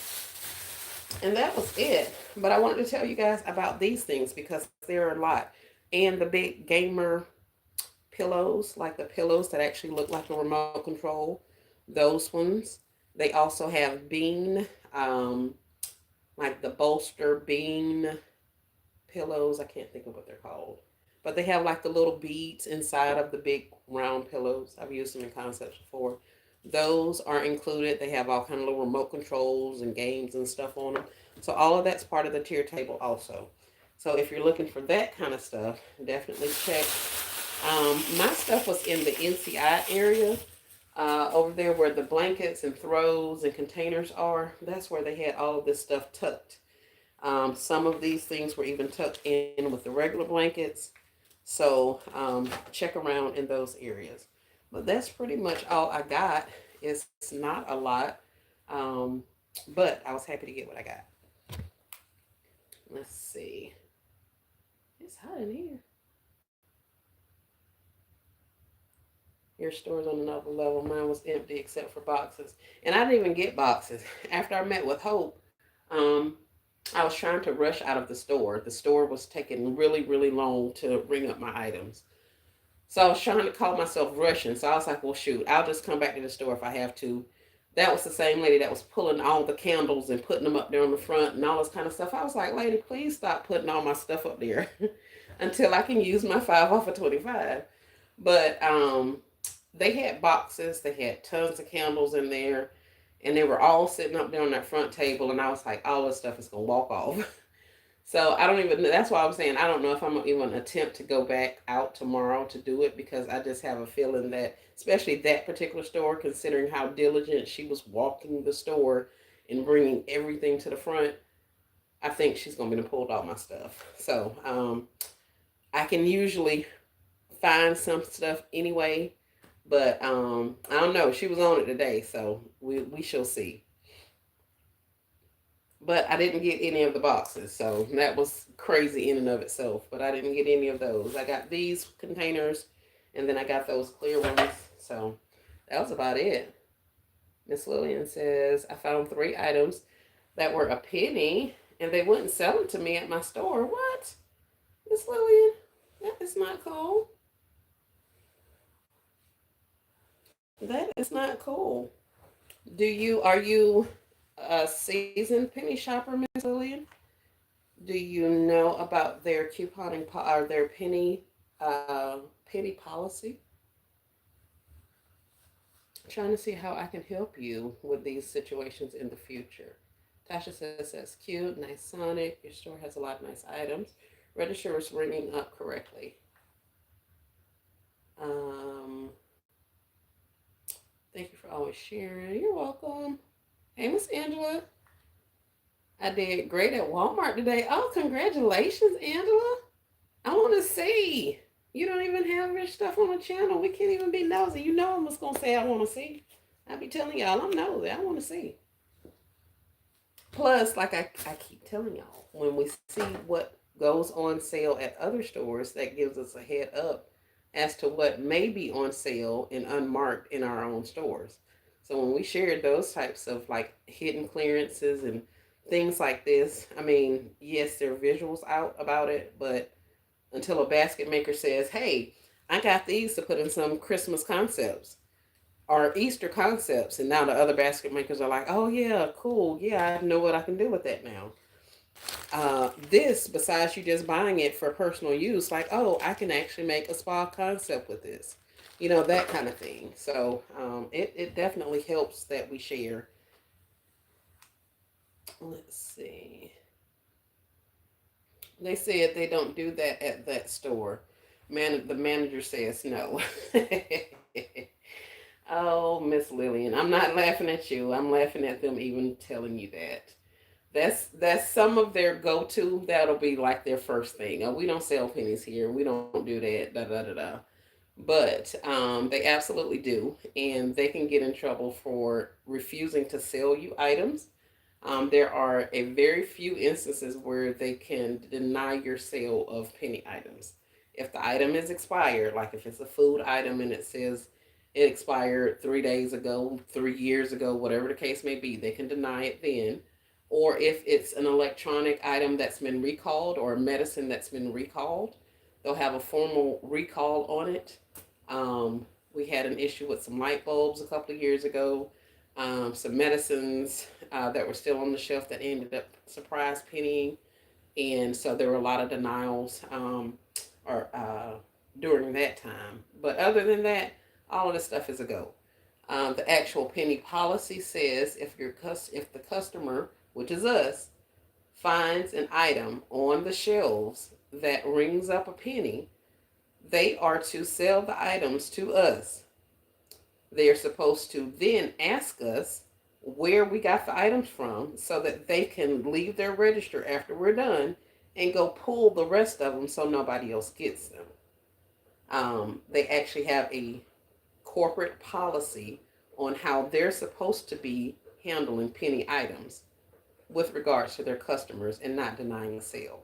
Speaker 1: And that was it. But I wanted to tell you guys about these things because there are a lot. And the big gamer pillows, like the pillows that actually look like a remote control, those ones. They also have bean, like the bolster bean pillows. I can't think of what they're called. But they have like the little beads inside of the big round pillows. I've used them in concepts before. Those are included. They have all kind of little remote controls and games and stuff on them. So all of that's part of the tier table also. So if you're looking for that kind of stuff, definitely check. My stuff was in the NCI area. Over there where the blankets and throws and containers are, that's where they had all of this stuff tucked. Some of these things were even tucked in with the regular blankets. So check around in those areas. But that's pretty much all I got. It's not a lot. Um, but I was happy to get what I got. Let's see. It's hot in here. Your store's on another level. Mine was empty except for boxes. And I didn't even get boxes. After I met with Hope, um, I was trying to rush out of the store. The store was taking really, really long to bring up my items. So I was trying to call myself rushing. So I was like, well, shoot, I'll just come back to the store if I have to. That was the same lady that was pulling all the candles and putting them up there on the front and all this kind of stuff. I was like, lady, please stop putting all my stuff up there until I can use my 5 off of 25. But they had boxes. They had tons of candles in there. And they were all sitting up there on that front table. And I was like, all this stuff is going to walk off. So I don't even, that's why I'm saying I don't know if I'm going to even attempt to go back out tomorrow to do it because I just have a feeling that, especially that particular store, considering how diligent she was walking the store and bringing everything to the front, I think she's going to be pulled all my stuff. So I can usually find some stuff anyway, but I don't know. She was on it today, so we shall see. But I didn't get any of the boxes, so that was crazy in and of itself. But I didn't get any of those. I got these containers, and then I got those clear ones. So that was about it. Miss Lillian says, I found 3 items that were a penny, and they wouldn't sell them to me at my store. What? Miss Lillian, that is not cool. That is not cool. Are you a seasoned penny shopper, Miss Lillian? Do you know about their or their penny policy? Trying to see how I can help you with these situations in the future. Tasha says that's cute, nice Sonic. Your store has a lot of nice items. Register is ringing up correctly. Um, Thank you for always sharing. You're welcome. Hey, Miss Angela. I did great at Walmart today. Oh, congratulations, Angela. I want to see. You don't even have your stuff on the channel. We can't even be nosy. You know I'm just going to say I want to see. I be telling y'all I'm nosy. I want to see. Plus, like I keep telling y'all, when we see what goes on sale at other stores, that gives us a head up as to what may be on sale and unmarked in our own stores. So when we shared those types of like hidden clearances and things like this. I mean, yes, there are visuals out about it, but until a basket maker says, hey, I got these to put in some Christmas concepts or Easter concepts, and now the other basket makers are like, oh yeah, cool, yeah, I know what I can do with that now. This, besides you just buying it for personal use, like, oh, I can actually make a spa concept with this, that kind of thing. So it definitely helps that we share. Let's see. They said they don't do that at that store. The manager says no. Oh, Miss Lillian, I'm not laughing at you. I'm laughing at them even telling you that. That's some of their go to. That'll be like their first thing. Oh, we don't sell pennies here. We don't do that. Da da da da. But they absolutely do, and they can get in trouble for refusing to sell you items. There are a very few instances where they can deny your sale of penny items. If the item is expired, like if it's a food item and it says it expired 3 days ago, 3 years ago, whatever the case may be, they can deny it then. Or if it's an electronic item that's been recalled or a medicine that's been recalled, they'll have a formal recall on it. We had an issue with some light bulbs a couple of years ago, some medicines that were still on the shelf that ended up surprise pennying, and so there were a lot of denials or during that time. But other than that, all of this stuff is a go. The actual penny policy says if the customer, which is us, finds an item on the shelves that rings up a penny, they are to sell the items to us. They are supposed to then ask us where we got the items from so that they can leave their register after we're done and go pull the rest of them so nobody else gets them. They actually have a corporate policy on how they're supposed to be handling penny items with regards to their customers and not denying a sale.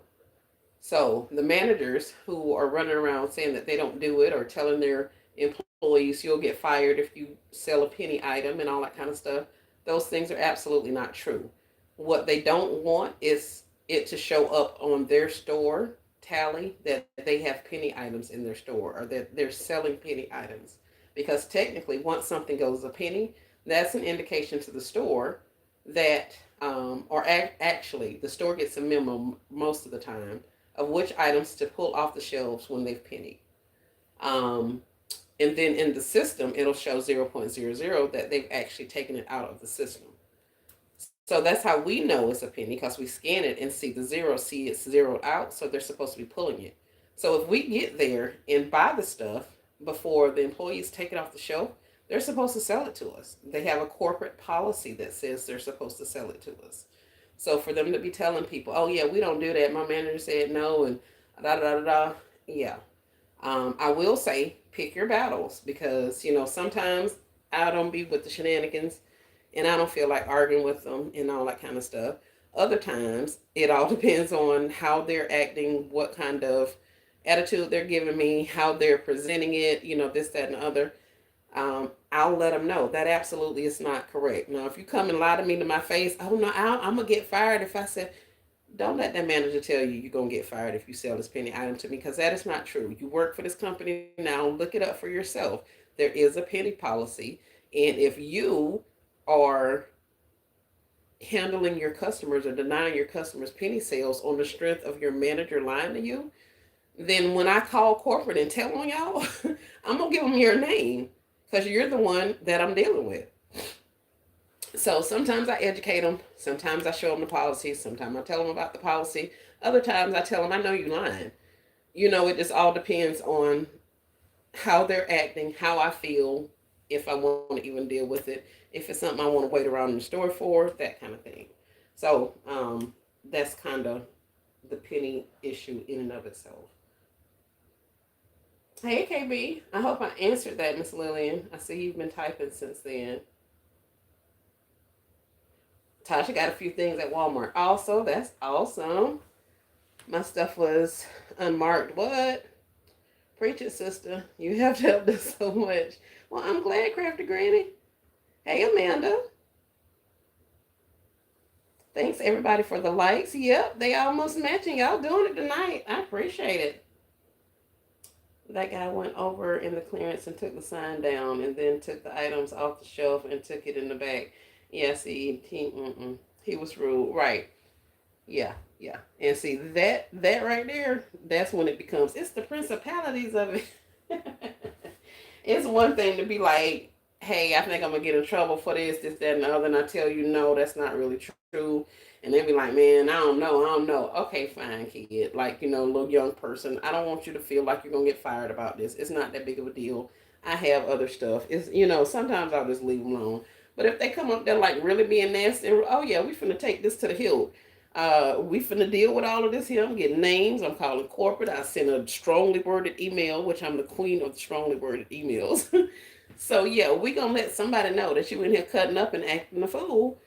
Speaker 1: So the managers who are running around saying that they don't do it or telling their employees you'll get fired if you sell a penny item and all that kind of stuff, those things are absolutely not true. What they don't want is it to show up on their store tally that they have penny items in their store or that they're selling penny items. Because technically, once something goes a penny, that's an indication to the store that, actually, the store gets a memo most of the time of which items to pull off the shelves when they've pennied. Um, and then in the system, it'll show 0.00 that they've actually taken it out of the system. So that's how we know it's a penny because we scan it and see the zero, see it's zeroed out, so they're supposed to be pulling it. So if we get there and buy the stuff before the employees take it off the shelf, they're supposed to sell it to us. They have a corporate policy that says they're supposed to sell it to us. So for them to be telling people, oh yeah, we don't do that. My manager said no, and da da da da. Yeah. I will say pick your battles because sometimes I don't be with the shenanigans, and I don't feel like arguing with them and all that kind of stuff. Other times it all depends on how they're acting, what kind of attitude they're giving me, how they're presenting it. This, that, and the other. I'll let them know that absolutely is not correct. Now, if you come and lie to me to my face, oh no, I'm gonna get fired if I said. Don't let that manager tell you you're gonna get fired if you sell this penny item to me because that is not true. You work for this company now. Look it up for yourself. There is a penny policy, and if you are handling your customers or denying your customers penny sales on the strength of your manager lying to you, then when I call corporate and tell on y'all, I'm gonna give them your name because you're the one that I'm dealing with. So sometimes I educate them. Sometimes I show them the policy. Sometimes I tell them about the policy. Other times I tell them, I know you lying. It just all depends on how they're acting, how I feel, if I want to even deal with it, if it's something I want to wait around in the store for, that kind of thing. So that's kind of the penny issue in and of itself. Hey, KB. I hope I answered that, Miss Lillian. I see you've been typing since then. Tasha got a few things at Walmart. Also, that's awesome. My stuff was unmarked. What? Preach it, sister. You have helped us so much. Well, I'm glad, Crafty Granny. Hey, Amanda. Thanks everybody for the likes. Yep, they almost matching. Y'all doing it tonight. I appreciate it. That guy went over in the clearance and took the sign down, and then took the items off the shelf and took it in the bag. Yeah, see, he was rude, right? Yeah, yeah. And see that right there, that's when it becomes. It's the principalities of it. It's one thing to be like, hey, I think I'm gonna get in trouble for this, that, and the other, and I tell you no, that's not really true. And they be like, man, I don't know. Okay, fine, kid. Like, little young person. I don't want you to feel like you're gonna get fired about this. It's not that big of a deal. I have other stuff. It's sometimes I'll just leave them alone. But if they come up there like really being nasty, and, oh yeah, we finna take this to the hill. We finna deal with all of this here. I'm getting names. I'm calling corporate. I send a strongly worded email, which I'm the queen of the strongly worded emails. So yeah, we gonna let somebody know that you in here cutting up and acting a fool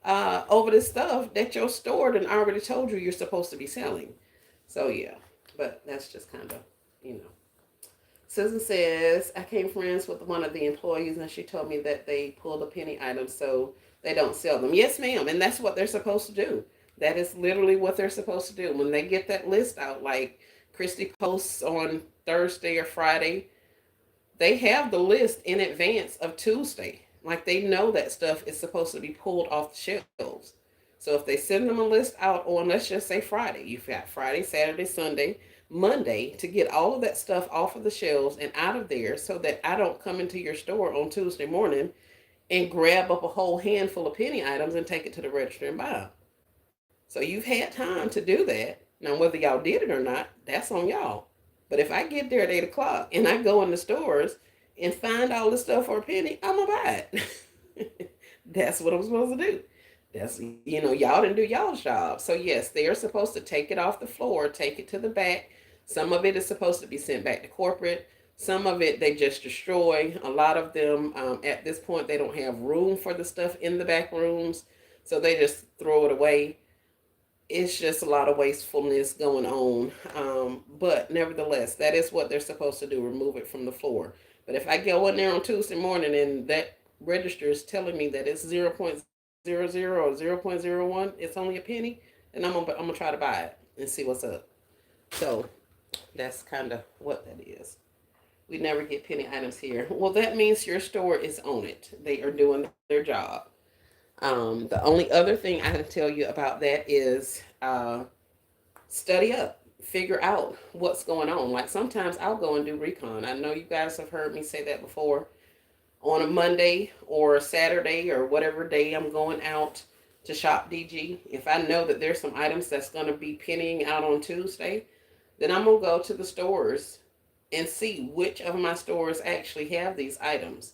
Speaker 1: over this stuff that your store done already told you you're supposed to be selling. So yeah, but that's just kind of, you know. Susan says, I came friends with one of the employees and she told me that they pull the penny items so they don't sell them. Yes, ma'am. And that's what they're supposed to do. That is literally what they're supposed to do. When they get that list out, like Christy posts on Thursday or Friday, they have the list in advance of Tuesday. Like they know that stuff is supposed to be pulled off the shelves. So if they send them a list out on, let's just say Friday, you've got Friday, Saturday, Sunday, Monday to get all of that stuff off of the shelves and out of there so that I don't come into your store on Tuesday morning and grab up a whole handful of penny items and take it to the register and buy them. So you've had time to do that. Now, whether y'all did it or not, that's on y'all. But if I get there at 8 o'clock and I go in the stores and find all this stuff for a penny, I'm gonna buy it. That's what I'm supposed to do. That's y'all didn't do y'all's job. So yes, they are supposed to take it off the floor, take it to the back. Some of it is supposed to be sent back to corporate. Some of it they just destroy. A lot of them at this point they don't have room for the stuff in the back rooms, so they just throw it away. It's just a lot of wastefulness going on. But nevertheless, that is what they're supposed to do, remove it from the floor. But if I go in there on Tuesday morning and that register is telling me that it's 0.00 or 0.01, it's only a penny, then I'm gonna try to buy it and see what's up. So that's kind of what that is. We never get penny items here. Well, that means your store is on it. They are doing their job. The only other thing I can tell you about that is study up, figure out what's going on. Like sometimes I'll go and do recon. I know you guys have heard me say that before. On a Monday or a Saturday or whatever day I'm going out to shop DG, if I know that there's some items that's going to be pennying out on Tuesday, then I'm going to go to the stores and see which of my stores actually have these items.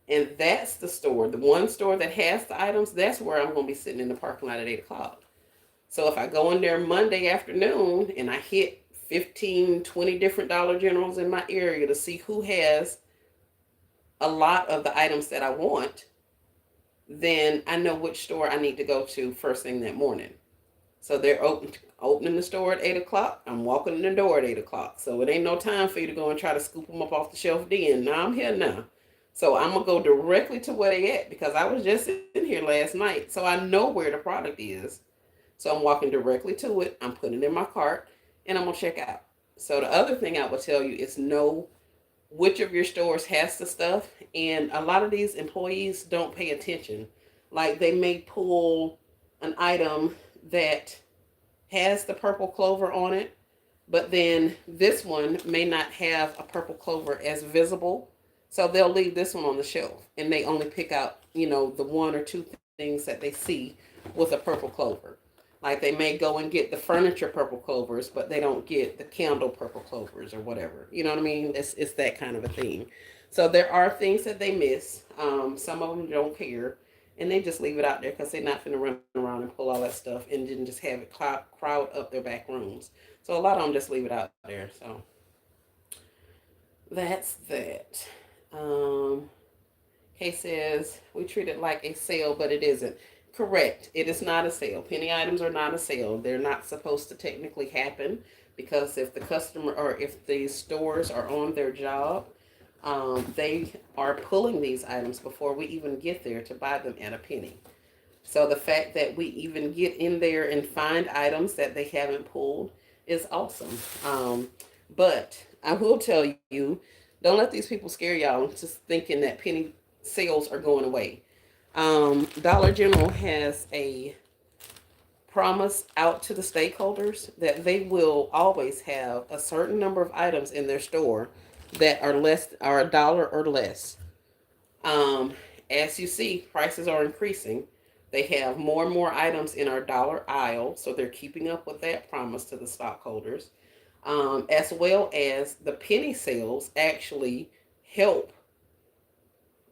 Speaker 1: And that's the store, the one store that has the items, that's where I'm going to be sitting in the parking lot at 8 o'clock. So if I go in there Monday afternoon and I hit 15, 20 different Dollar Generals in my area to see who has a lot of the items that I want, then I know which store I need to go to first thing that morning. So they're opening the store at 8 o'clock. I'm walking in the door at 8 o'clock. So it ain't no time for you to go and try to scoop them up off the shelf then. Now I'm here now. So I'm going to go directly to where they at because I was just in here last night. So I know where the product is. So I'm walking directly to it. I'm putting it in my cart and I'm going to check out. So the other thing I will tell you is know which of your stores has the stuff. And a lot of these employees don't pay attention. Like they may pull an item that has the purple clover on it, but then this one may not have a purple clover as visible. So they'll leave this one on the shelf and they only pick out, the one or two things that they see with a purple clover. Like they may go and get the furniture purple clovers, but they don't get the candle purple clovers or whatever. You know what I mean? It's that kind of a thing. So there are things that they miss. Some of them don't care. And they just leave it out there because they're not going to run around and pull all that stuff and then just have it crowd up their back rooms. So a lot of them just leave it out there. So that's that. Kay says, we treat it like a sale, but it isn't. Correct. It is not a sale. Penny items are not a sale. They're not supposed to technically happen because if the customer or if the stores are on their job, they are pulling these items before we even get there to buy them at a penny. So the fact that we even get in there and find items that they haven't pulled is awesome. But I will tell you, don't let these people scare y'all just thinking that penny sales are going away. Dollar General has a promise out to the stakeholders that they will always have a certain number of items in their store that are a dollar or less. Um, as you see, prices are increasing. They have more and more items in our dollar aisle, so they're keeping up with that promise to the stockholders. As well as the penny sales actually help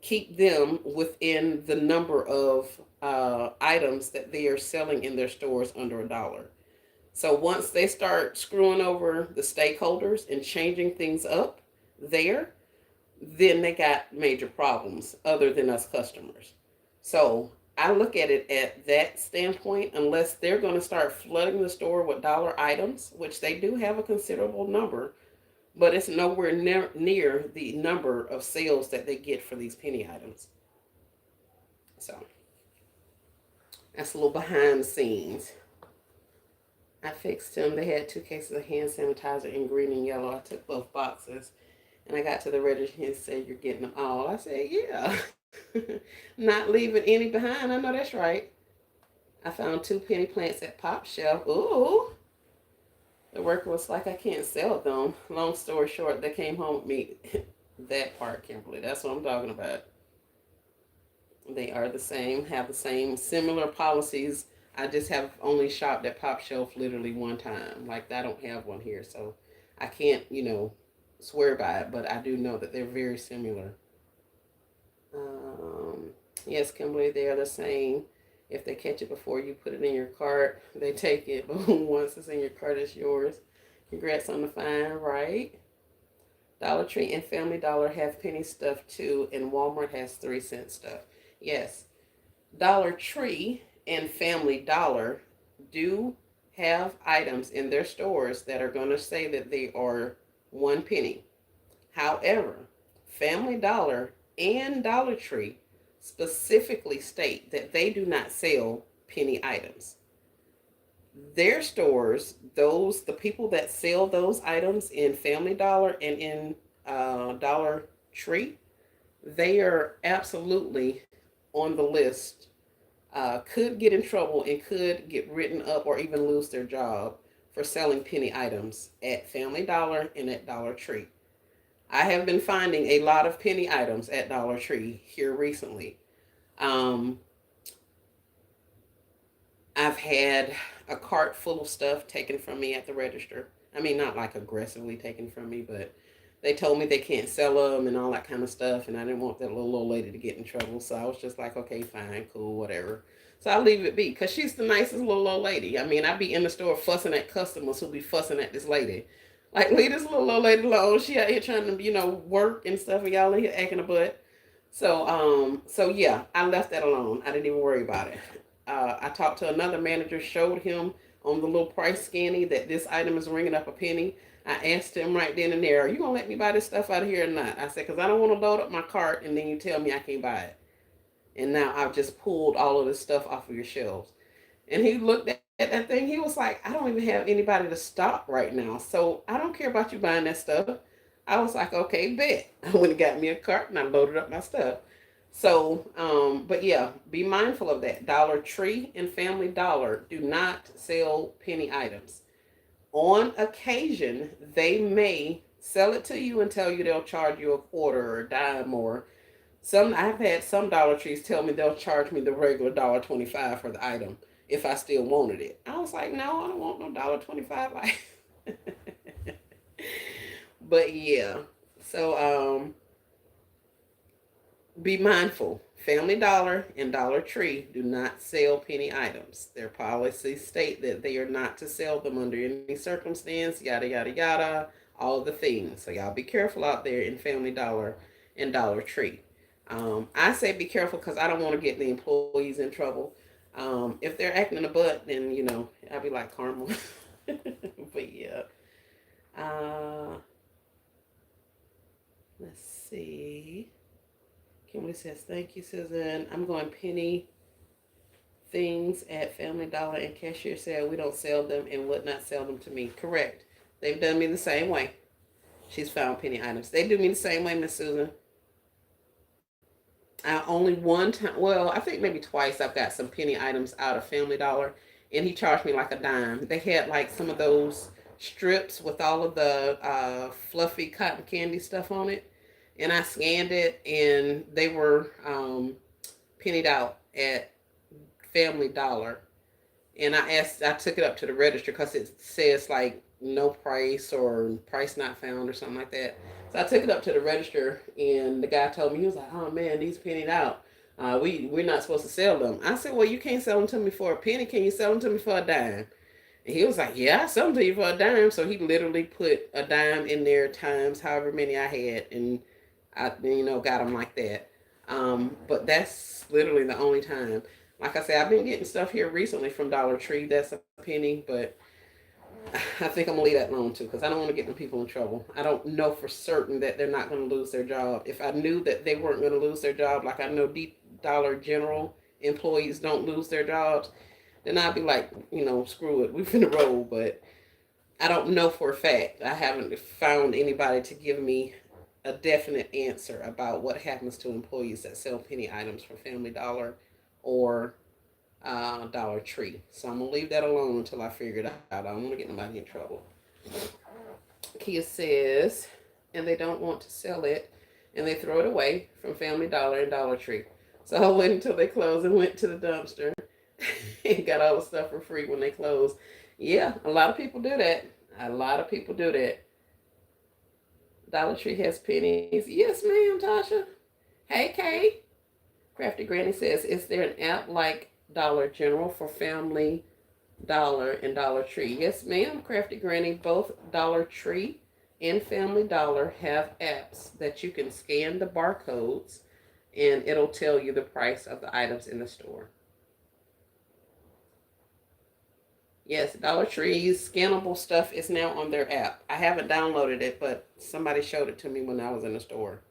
Speaker 1: keep them within the number of items that they are selling in their stores under a dollar. So once they start screwing over the stakeholders and changing things up there, then they got major problems other than us customers. So I look at it at that standpoint, unless they're going to start flooding the store with dollar items, which they do have a considerable number, but it's nowhere near the number of sales that they get for these penny items. So that's a little behind the scenes. I fixed them. They had 2 cases of hand sanitizer in green and yellow. I took both boxes. And I got to the register and said, "You're getting them all." I said, "Yeah." Not leaving any behind. I know that's right. I found 2 penny plants at Pop Shelf. Ooh. The worker was like, "I can't sell them." Long story short, they came home with me. That part, Kimberly. That's what I'm talking about. They are the same, have the same similar policies. I just have only shopped at Pop Shelf literally one time. Like, I don't have one here, so I can't, swear by it, but I do know that they're very similar. Um, yes, Kimberly, they are the same. If they catch it before you put it in your cart, they take it. But once it's in your cart, it's yours. Congrats on the fine, right? Dollar Tree and Family Dollar have penny stuff too, and Walmart has 3 cent stuff. Yes, Dollar Tree and Family Dollar do have items in their stores that are going to say that they are 1 penny. However, Family Dollar and Dollar Tree specifically state that they do not sell penny items. Their stores, the people that sell those items in Family Dollar and in Dollar Tree, they are absolutely on the list. Could get in trouble and could get written up or even lose their job for selling penny items at Family Dollar and at Dollar Tree. I have been finding a lot of penny items at Dollar Tree here recently. Um, I've had a cart full of stuff taken from me at the register. I mean, not like aggressively taken from me, but they told me they can't sell them and all that kind of stuff. And I didn't want that little old lady to get in trouble. So I was just like, okay, fine, cool, whatever. So I leave it be because she's the nicest little old lady. I mean, I be in the store fussing at customers who be fussing at this lady. Like, leave this little old lady alone. She out here trying to, work and stuff, and y'all in here acting a butt. So yeah, I left that alone. I didn't even worry about it. I talked to another manager, showed him on the little price scanning that this item is ringing up 1 penny. I asked him right then and there, "Are you gonna let me buy this stuff out of here or not?" I said, "Because I don't want to load up my cart and then you tell me I can't buy it. And now I've just pulled all of this stuff off of your shelves." And he looked at that thing. He was like, "I don't even have anybody to stock right now. So I don't care about you buying that stuff." I was like, "Okay, bet." I went and got me a cart and I loaded up my stuff. So, but yeah, be mindful of that. Dollar Tree and Family Dollar do not sell penny items. On occasion, they may sell it to you and tell you they'll charge you a quarter or a dime or some. I've had some Dollar Trees tell me they'll charge me the regular $1.25 for the item if I still wanted it. I was like, no, I don't want no $1.25. But yeah, so be mindful. Family Dollar and Dollar Tree do not sell penny items. Their policies state that they are not to sell them under any circumstance, yada, yada, yada, all the things. So y'all be careful out there in Family Dollar and Dollar Tree. I say be careful because I don't want to get the employees in trouble. If they're acting a butt, then, I'll be like Carmel. But yeah. Uh, let's see. Kimberly says, "Thank you, Susan. I'm going penny things at Family Dollar and cashier said we don't sell them and would not sell them to me. Correct. They've done me the same way. She's found penny items. They do me the same way, Miss Susan. Only one time, well, I think maybe twice I've got some penny items out of Family Dollar, and he charged me like a dime. They had like some of those strips with all of the fluffy cotton candy stuff on it, and I scanned it, and they were pennied out at Family Dollar. And I took it up to the register because it says like no price or price not found or something like that. So I took it up to the register, and the guy told me, he was like, "Oh man, these pennied out. We're not supposed to sell them." I said, "Well, you can't sell them to me for a penny. Can you sell them to me for a dime?" And he was like, "Yeah, I sell them to you for a dime." So he literally put a dime in there times however many I had, and I got them like that. But that's literally the only time. Like I said, I've been getting stuff here recently from Dollar Tree. That's a penny, but I think I'm gonna leave that alone too because I don't want to get the people in trouble. I don't know for certain that they're not going to lose their job. If I knew that they weren't going to lose their job, like I know Deep Dollar General employees don't lose their jobs, then I'd be like, screw it, we finna roll. But I don't know for a fact. I haven't found anybody to give me a definite answer about what happens to employees that sell penny items from Family Dollar or Dollar Tree. So I'm gonna leave that alone until I figure it out. I don't want to get nobody in trouble. Kia says, and they don't want to sell it, and they throw it away from Family Dollar and Dollar Tree. So I waited until they closed and went to the dumpster and got all the stuff for free when they closed. Yeah, a lot of people do that. A lot of people do that. Dollar Tree has pennies. Yes, ma'am, Tasha. Hey, Kay. Crafty Granny says, is there an app like Dollar General for Family Dollar and Dollar Tree? Yes, ma'am, Crafty Granny. Both Dollar Tree and Family Dollar have apps that you can scan the barcodes and it'll tell you the price of the items in the store. Yes, Dollar Tree's scannable stuff is now on their app. I haven't downloaded it, but somebody showed it to me when I was in the store.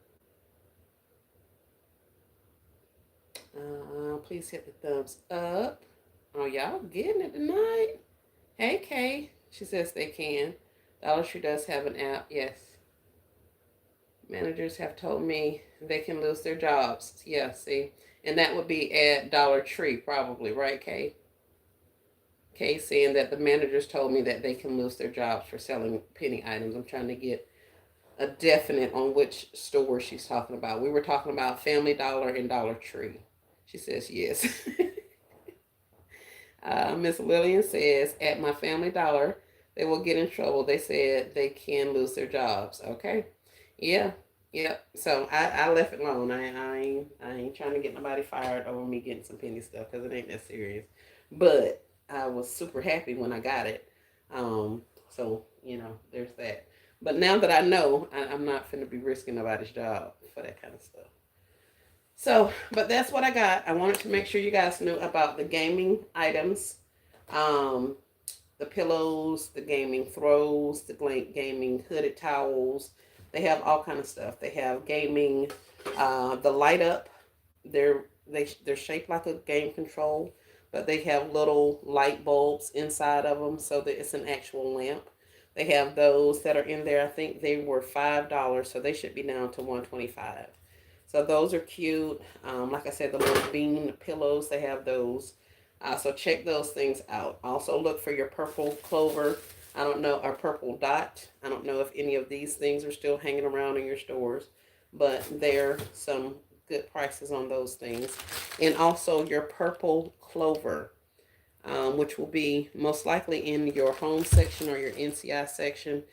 Speaker 1: Please hit the thumbs up. Oh, y'all getting it tonight. Hey, Kay. She says they can. Dollar Tree does have an app. Yes. Managers have told me they can lose their jobs. Yeah, see. And that would be at Dollar Tree probably, right, Kay? Kay saying that the managers told me that they can lose their jobs for selling penny items. I'm trying to get a definite on which store she's talking about. We were talking about Family Dollar and Dollar Tree. She says yes. Miss Lillian says, at my Family Dollar, they will get in trouble. They said they can lose their jobs. Okay. Yeah. Yep. So I left it alone. I ain't trying to get nobody fired over me getting some penny stuff because it ain't that serious. But I was super happy when I got it. So, there's that. But now that I know, I'm not finna be risking nobody's job for that kind of stuff. So, but that's what I got. I wanted to make sure you guys knew about the gaming items, um, the pillows, the gaming throws, the gaming hooded towels. They have all kind of stuff. They have gaming, the light up. They're shaped like a game control, but they have little light bulbs inside of them, so that it's an actual lamp. They have those that are in there. I think they were $5, so they should be down to $125. So those are cute. Like I said, the little bean pillows, they have those. So check those things out. Also look for your purple clover. I don't know, or purple dot. I don't know if any of these things are still hanging around in your stores, but there are some good prices on those things. And also your purple clover, which will be most likely in your home section or your NCI section.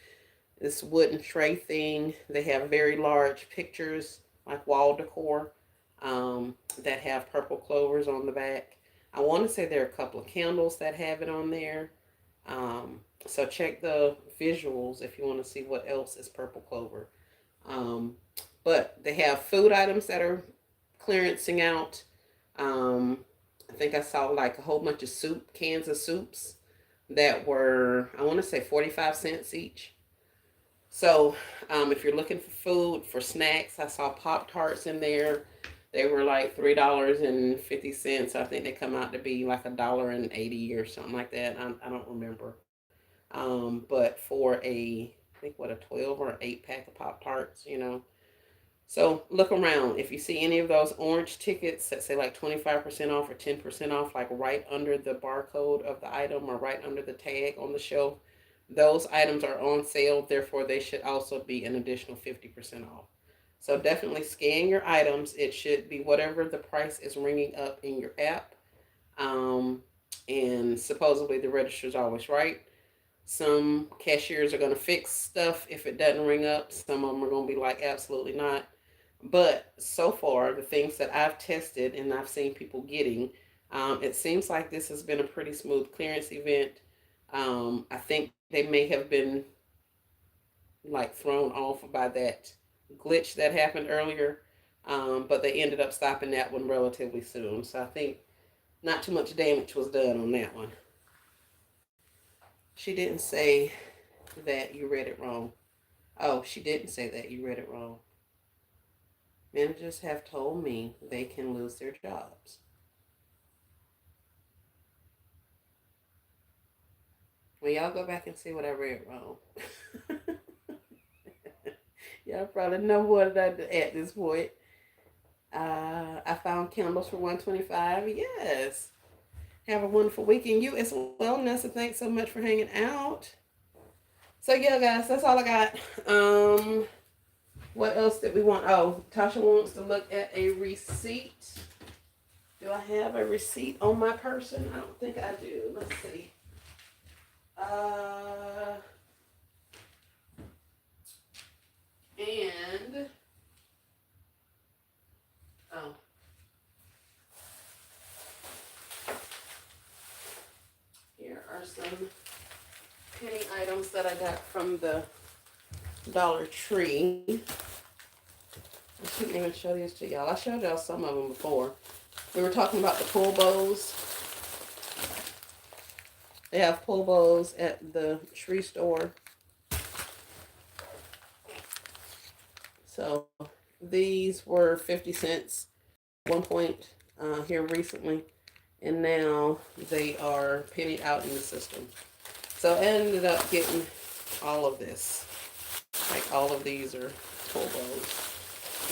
Speaker 1: This wooden tray thing. They have very large pictures like wall decor that have purple clovers on the back. I want to say there are a couple of candles that have it on there. So check the visuals if you want to see what else is purple clover. But they have food items that are clearancing out. I think I saw like a whole bunch of cans of soups that were, I want to say 45 cents each. So if you're looking for food, for snacks, I saw Pop-Tarts in there. They were like $3.50. I think they come out to be like $1.80 or something like that. I don't remember. But for I think what, a 12 or 8 pack of Pop Tarts, you know. So look around. If you see any of those orange tickets that say like 25% off or 10% off, like right under the barcode of the item or right under the tag on the shelf, those items are on sale. Therefore, they should also be an additional 50% off. So definitely scan your items. It should be whatever the price is ringing up in your app. Um, and supposedly the register is always right. Some cashiers are going to fix stuff if it doesn't ring up. Some of them are going to be like, absolutely not. But so far, the things that I've tested and I've seen people getting, it seems like this has been a pretty smooth clearance event. I think they may have been like thrown off by that glitch that happened earlier, but they ended up stopping that one relatively soon. So I think not too much damage was done on that one. She didn't say that you read it wrong. Oh, she didn't say that you read it wrong. Managers have told me they can lose their jobs. Well, y'all go back and see what I read wrong. Y'all probably know what I did at this point. I found candles for 125. Yes. Have a wonderful weekend. You as well, Nessa. Thanks so much for hanging out. So yeah, guys, that's all I got. What else did we want? Oh, Tasha wants to look at a receipt. Do I have a receipt on my person? I don't think I do. Let's see. And oh, here are some penny items that I got from the Dollar Tree. I shouldn't even show these to y'all. I showed y'all some of them before. We were talking about the pull bows. They have pull bows at the tree store. So these were 50 cents at one point here recently. And now they are pennied out in the system. So I ended up getting all of this. Like all of these are pull bows.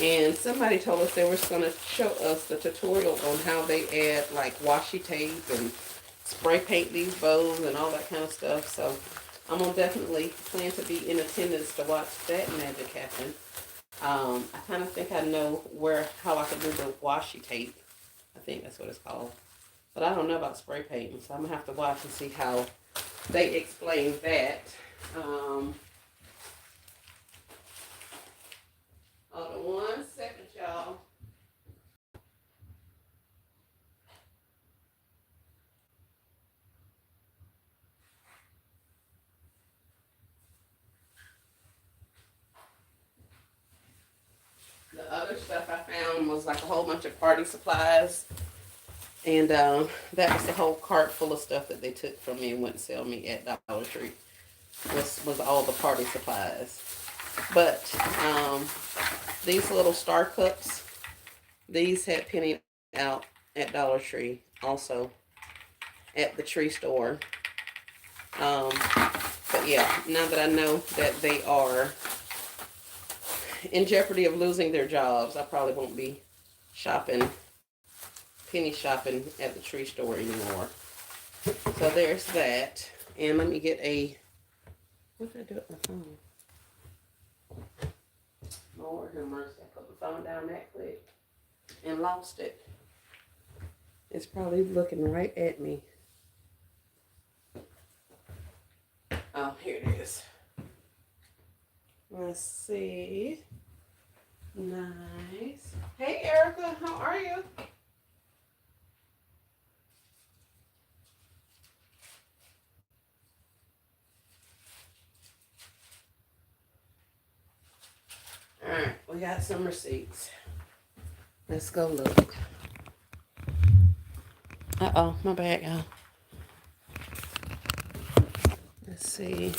Speaker 1: And somebody told us they were going to show us the tutorial on how they add like washi tape and spray paint these bows and all that kind of stuff. So I'm going to definitely plan to be in attendance to watch that magic happen. I kind of think I know how I can do the washi tape. I think that's what it's called. But I don't know about spray painting, so I'm going to have to watch and see how they explain that. Hold on one second, y'all. The other stuff I found was like a whole bunch of party supplies. And that was the whole cart full of stuff that they took from me and wouldn't sell me at Dollar Tree. Was all the party supplies. But these little star cups, these had pennied out at Dollar Tree, also at the tree store. But yeah, now that I know that they are in jeopardy of losing their jobs, I probably won't be penny shopping at the tree store anymore. So there's that. And let me get what did I do with my phone? Lord have mercy, I put the phone down that quick and lost it. It's probably looking right at me. Oh, here it is. Let's see. Nice. Hey, Erica, how are you? All right, we got some receipts. Let's go look. Uh-oh, my bad, y'all. Let's see.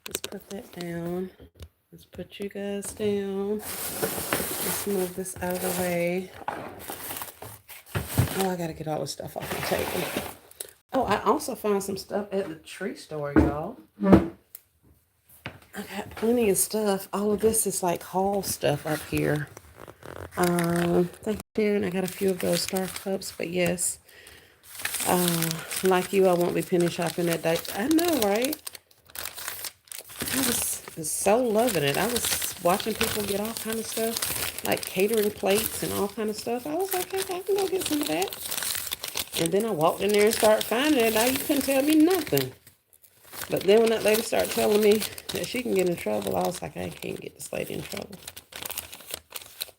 Speaker 1: Let's put that down. Let's put you guys down. Let's move this out of the way. Oh, I gotta get all the stuff off the table. Oh, I also found some stuff at the tree store, y'all. I got plenty of stuff. All of this is like haul stuff up here. Thank you. And I got a few of those star cups, but yes. Like you, I won't be penny shopping that day. I know, right? I was so loving it. I was watching people get all kind of stuff, like catering plates and all kind of stuff. I was like, hey, I can go get some of that. And then I walked in there and started finding it. Now you couldn't tell me nothing. But then when that lady started telling me that she can get in trouble, I was like, I can't get this lady in trouble.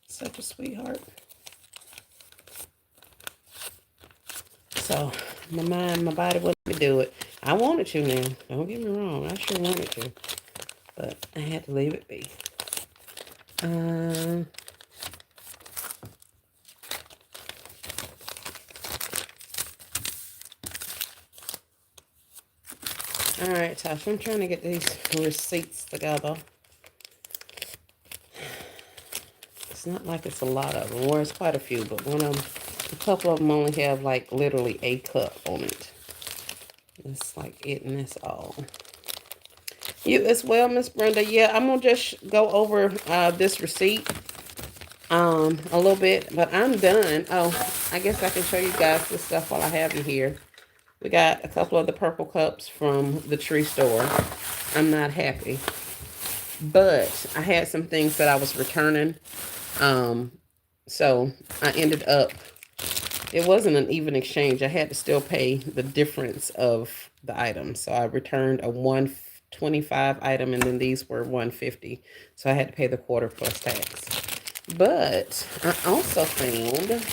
Speaker 1: Such a sweetheart. So my mind, my body wouldn't let me do it. I wanted to now. Don't get me wrong. I sure wanted to. But I had to leave it be. All right, Tasha, I'm trying to get these receipts together. It's not like it's a lot of them, or it's quite a few, but a couple of them only have like literally a cup on it. It's like it, and that's all. You as well, Miss Brenda. Yeah, I'm gonna just go over this receipt a little bit, but I'm done. Oh, I guess I can show you guys this stuff while I have you here. We got a couple of the purple cups from the tree store. I'm not happy, but I had some things that I was returning. So I ended up, it wasn't an even exchange. I had to still pay the difference of the items. So I returned a 125 item, and then these were 150. So I had to pay the quarter plus tax. But I also found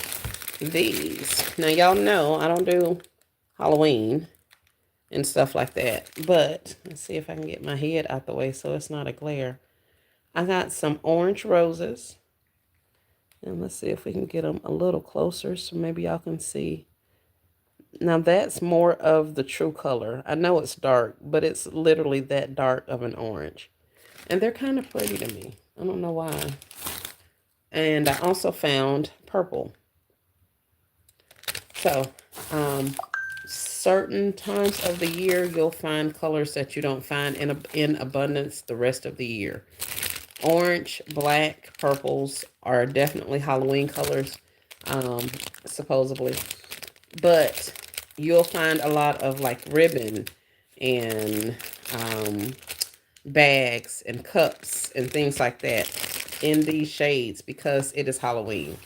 Speaker 1: these. Now y'all know I don't do Halloween and stuff like that. But let's see if I can get my head out the way so it's not a glare. I got some orange roses. And let's see if we can get them a little closer so maybe y'all can see. Now that's more of the true color. I know it's dark, but it's literally that dark of an orange. And they're kind of pretty to me. I don't know why. And I also found purple. So, certain times of the year, you'll find colors that you don't find in abundance the rest of the year. Orange, black, purples are definitely Halloween colors, supposedly. But you'll find a lot of like ribbon and bags and cups and things like that in these shades because it is Halloween.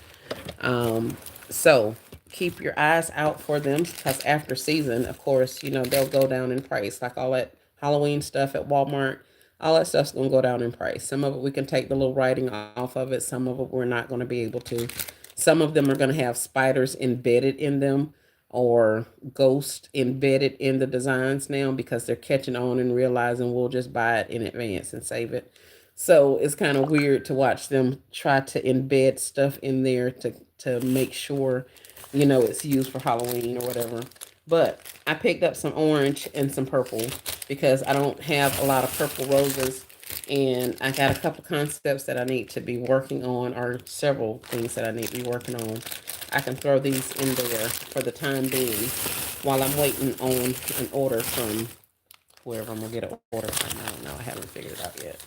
Speaker 1: So keep your eyes out for them because after season, of course, you know, they'll go down in price. Like all that Halloween stuff at Walmart, all that stuff's going to go down in price. Some of it we can take the little writing off of it. Some of it we're not going to be able to. Some of them are going to have spiders embedded in them or ghost embedded in the designs now because they're catching on and realizing we'll just buy it in advance and save it. So it's kind of weird to watch them try to embed stuff in there to make sure, you know, it's used for Halloween or whatever. But I picked up some orange and some purple because I don't have a lot of purple roses. And I got a couple concepts that I need to be working on, or several things that I need to be working on. I can throw these in there for the time being while I'm waiting on an order from whoever I'm going to get an order from. I don't know. I haven't figured it out yet.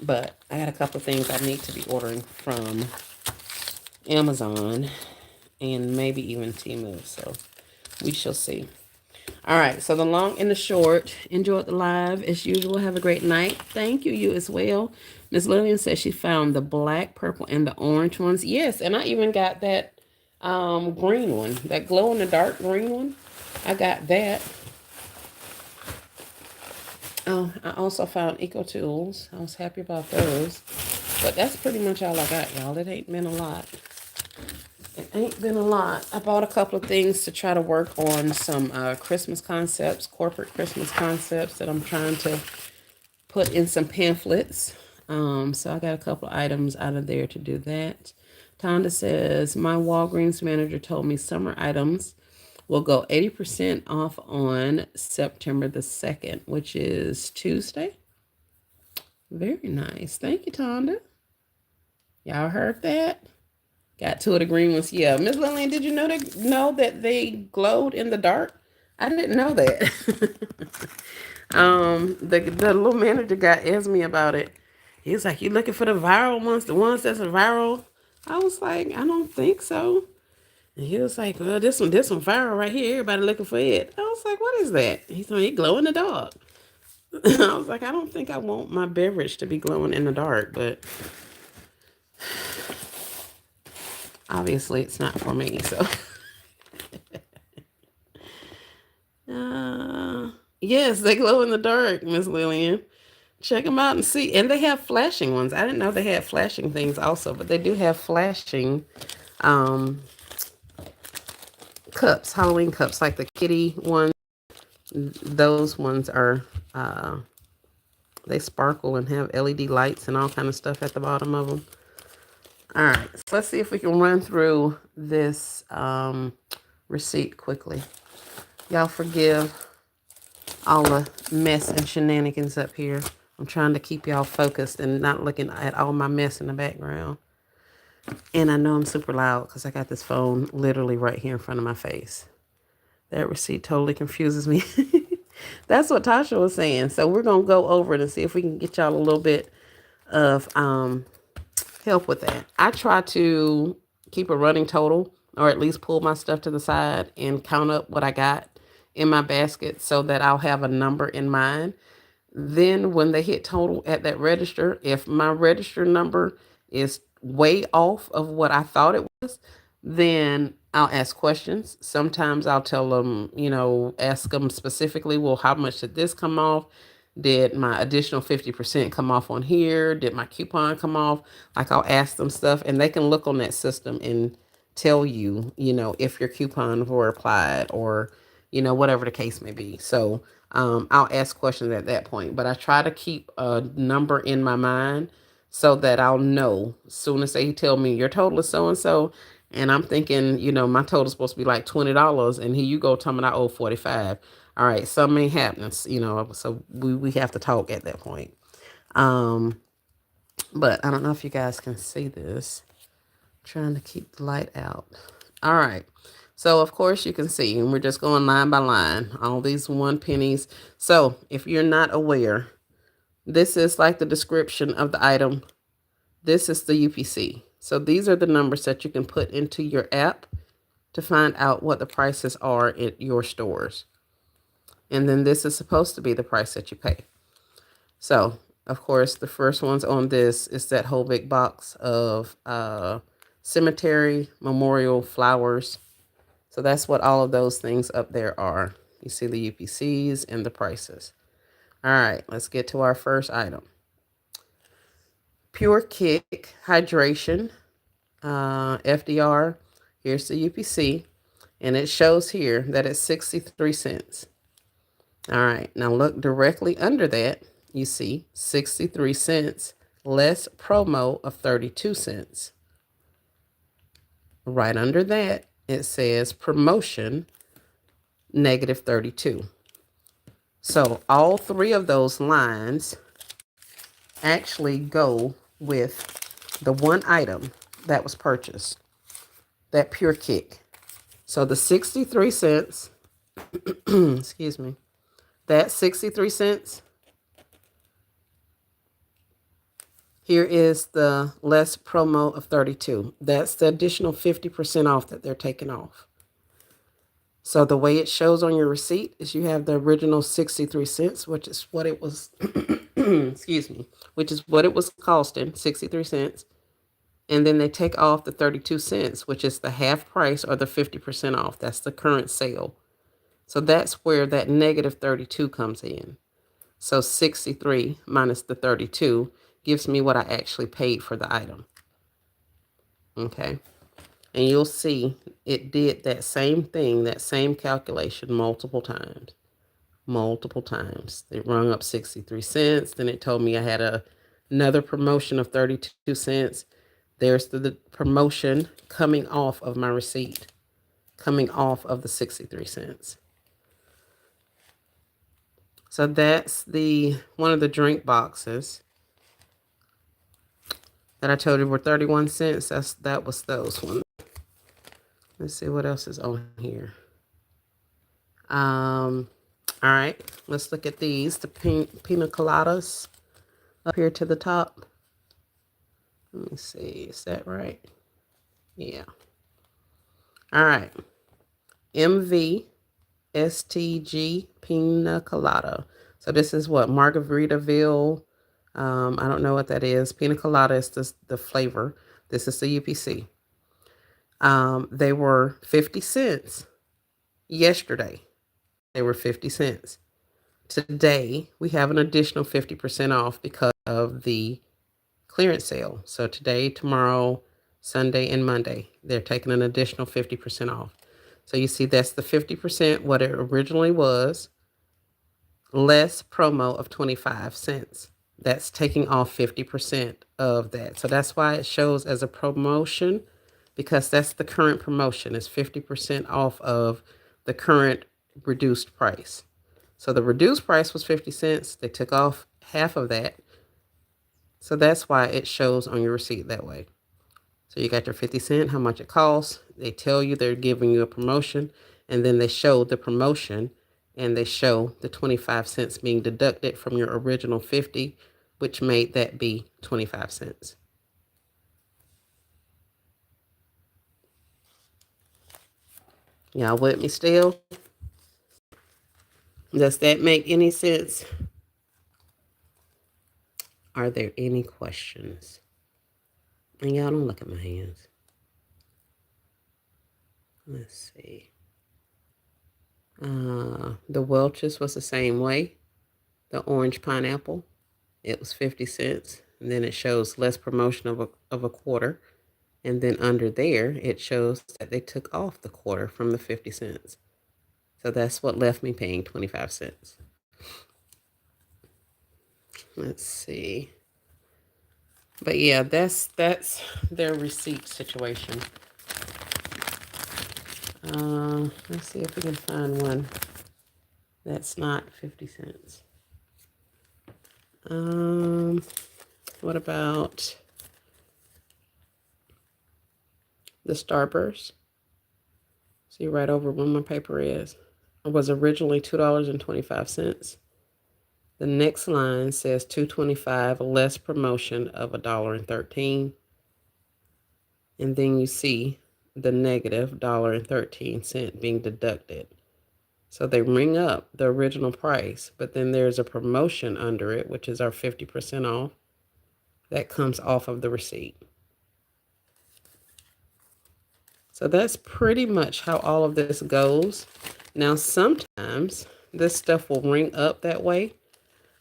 Speaker 1: But I got a couple of things I need to be ordering from Amazon and maybe even Temu. So we shall see. All right. So the long and the short. Enjoyed the live as usual. Have a great night. Thank you. You as well. Miss Lillian says she found the black, purple, and the orange ones. Yes. And I even got that green one. That glow in the dark green one. I got that. Oh, I also found Eco Tools. I was happy about those. But that's pretty much all I got, y'all. It ain't been a lot. It ain't been a lot. I bought a couple of things to try to work on some Christmas concepts, corporate Christmas concepts that I'm trying to put in some pamphlets. So I got a couple of items out of there to do that. Tonda says, my Walgreens manager told me summer items will go 80% off on September the 2nd, which is Tuesday. Very nice. Thank you, Tonda. Y'all heard that? Got two of the green ones. Yeah, Miss Lillian, did you know that they glowed in the dark? I didn't know that. The little manager guy asked me about it. He was like, "You looking for the viral ones, the ones that's viral?" I was like, "I don't think so." And he was like, "Well, this one viral right here. Everybody looking for it." I was like, "What is that?" He's like, "It glow in the dark." I was like, "I don't think I want my beverage to be glowing in the dark, but obviously it's not for me." So, yes, they glow in the dark, Miss Lillian. Check them out and see. And they have flashing ones. I didn't know they had flashing things also, but they do have flashing um, cups, Halloween cups, like the kitty ones. Those ones are uh, they sparkle and have LED lights and all kind of stuff at the bottom of them. All right, so let's see if we can run through this receipt quickly. Y'all forgive all the mess and shenanigans up here. I'm trying to keep y'all focused and not looking at all my mess in the background. And I know I'm super loud because I got this phone literally right here in front of my face. That receipt totally confuses me. That's what Tasha was saying. So we're going to go over it and see if we can get y'all a little bit of help with that. I try to keep a running total, or at least pull my stuff to the side and count up what I got in my basket so that I'll have a number in mind. Then when they hit total at that register, if my register number is way off of what I thought it was, then I'll ask questions. Sometimes I'll tell them, ask them specifically, well, how much did this come off? Did my additional 50% come off on here? Did my coupon come off? Like, I'll ask them stuff and they can look on that system and tell you, if your coupons were applied or, whatever the case may be. So I'll ask questions at that point, but I try to keep a number in my mind so that I'll know as soon as they tell me your total is so and so, and I'm thinking, my total is supposed to be like $20, and here you go telling me I owe 45. All right, something ain't happening, so we have to talk at that point. But I don't know if you guys can see this. I'm trying to keep the light out. All right. So, of course, you can see, and we're just going line by line, all these 1 pennies. So, if you're not aware, this is like the description of the item. This is the UPC. So, these are the numbers that you can put into your app to find out what the prices are at your stores. And then this is supposed to be the price that you pay. So, of course, the first ones on this is that whole big box of cemetery, memorial, flowers. So that's what all of those things up there are. You see the UPCs and the prices. All right, let's get to our first item. Pure Kick Hydration, FDR. Here's the UPC, and it shows here that it's 63 cents. All right, now look directly under that. You see 63 cents less promo of 32 cents. Right under that, it says promotion negative 32. So all three of those lines actually go with the one item that was purchased, that Pure Kick. So the 63 cents, excuse me, that 63 cents, here is the less promo of 32. That's the additional 50% off that they're taking off. So the way it shows on your receipt is you have the original 63 cents, which is what it was, excuse me, which is what it was costing, 63 cents. And then they take off the 32 cents, which is the half price or the 50% off. That's the current sale. So that's where that negative 32 comes in. So 63 minus the 32 gives me what I actually paid for the item. Okay. And you'll see it did that same thing, that same calculation multiple times. Multiple times. It rung up 63 cents. Then it told me I had another promotion of 32 cents. There's the promotion coming off of my receipt, coming off of the 63 cents. So that's one of the drink boxes. that I told you were 31 cents. That was those ones. Let's see what else is on here. All right, let's look at these. The pina coladas up here to the top. Let me see, is that right? Yeah. All right. MVSTG Pina Colada. So this is what? Margaritaville. I don't know what that is. Pina Colada is the flavor. This is the UPC. They were 50 cents yesterday. They were 50 cents. Today, we have an additional 50% off because of the clearance sale. So today, tomorrow, Sunday, and Monday, they're taking an additional 50% off. So you see that's the 50% what it originally was, less promo of 25 cents. That's taking off 50% of that. So that's why it shows as a promotion, because that's the current promotion. It's 50% off of the current reduced price. So the reduced price was 50 cents. They took off half of that. So that's why it shows on your receipt that way. So you got your 50 cents, how much it costs. They tell you they're giving you a promotion, and then they show the promotion, and they show the 25 cents being deducted from your original 50, which made that be 25 cents. Y'all with me still? Does that make any sense? Are there any questions? And y'all don't look at my hands. Let's see. The Welch's was the same way. The orange pineapple, it was 50 cents. And then it shows less promotion of a quarter. And then under there, it shows that they took off the quarter from the 50 cents. So that's what left me paying 25 cents. Let's see. But yeah, that's their receipt situation. Let's see if we can find one that's not 50 cents. What about the Starburst? See right over where my paper is. It was originally $2.25. The next line says $2.25 less promotion of $1.13. And then you see the negative $1.13 being deducted. So they ring up the original price, but then there's a promotion under it, which is our 50% off. That comes off of the receipt. So that's pretty much how all of this goes. Now, sometimes this stuff will ring up that way,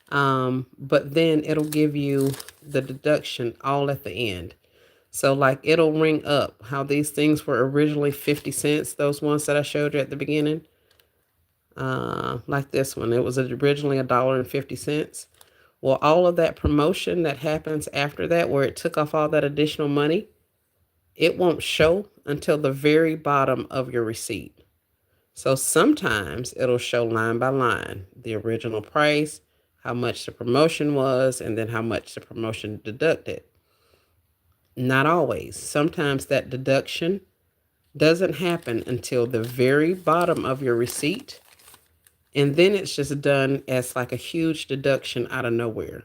Speaker 1: but then it'll give you the deduction all at the end. So like it'll ring up how these things were originally 50 cents, those ones that I showed you at the beginning. Like this one, it was originally $1.50. Well, all of that promotion that happens after that, where it took off all that additional money, it won't show until the very bottom of your receipt. So sometimes it'll show line by line, the original price, how much the promotion was, and then how much the promotion deducted. Not always. Sometimes that deduction doesn't happen until the very bottom of your receipt. And then it's just done as like a huge deduction out of nowhere.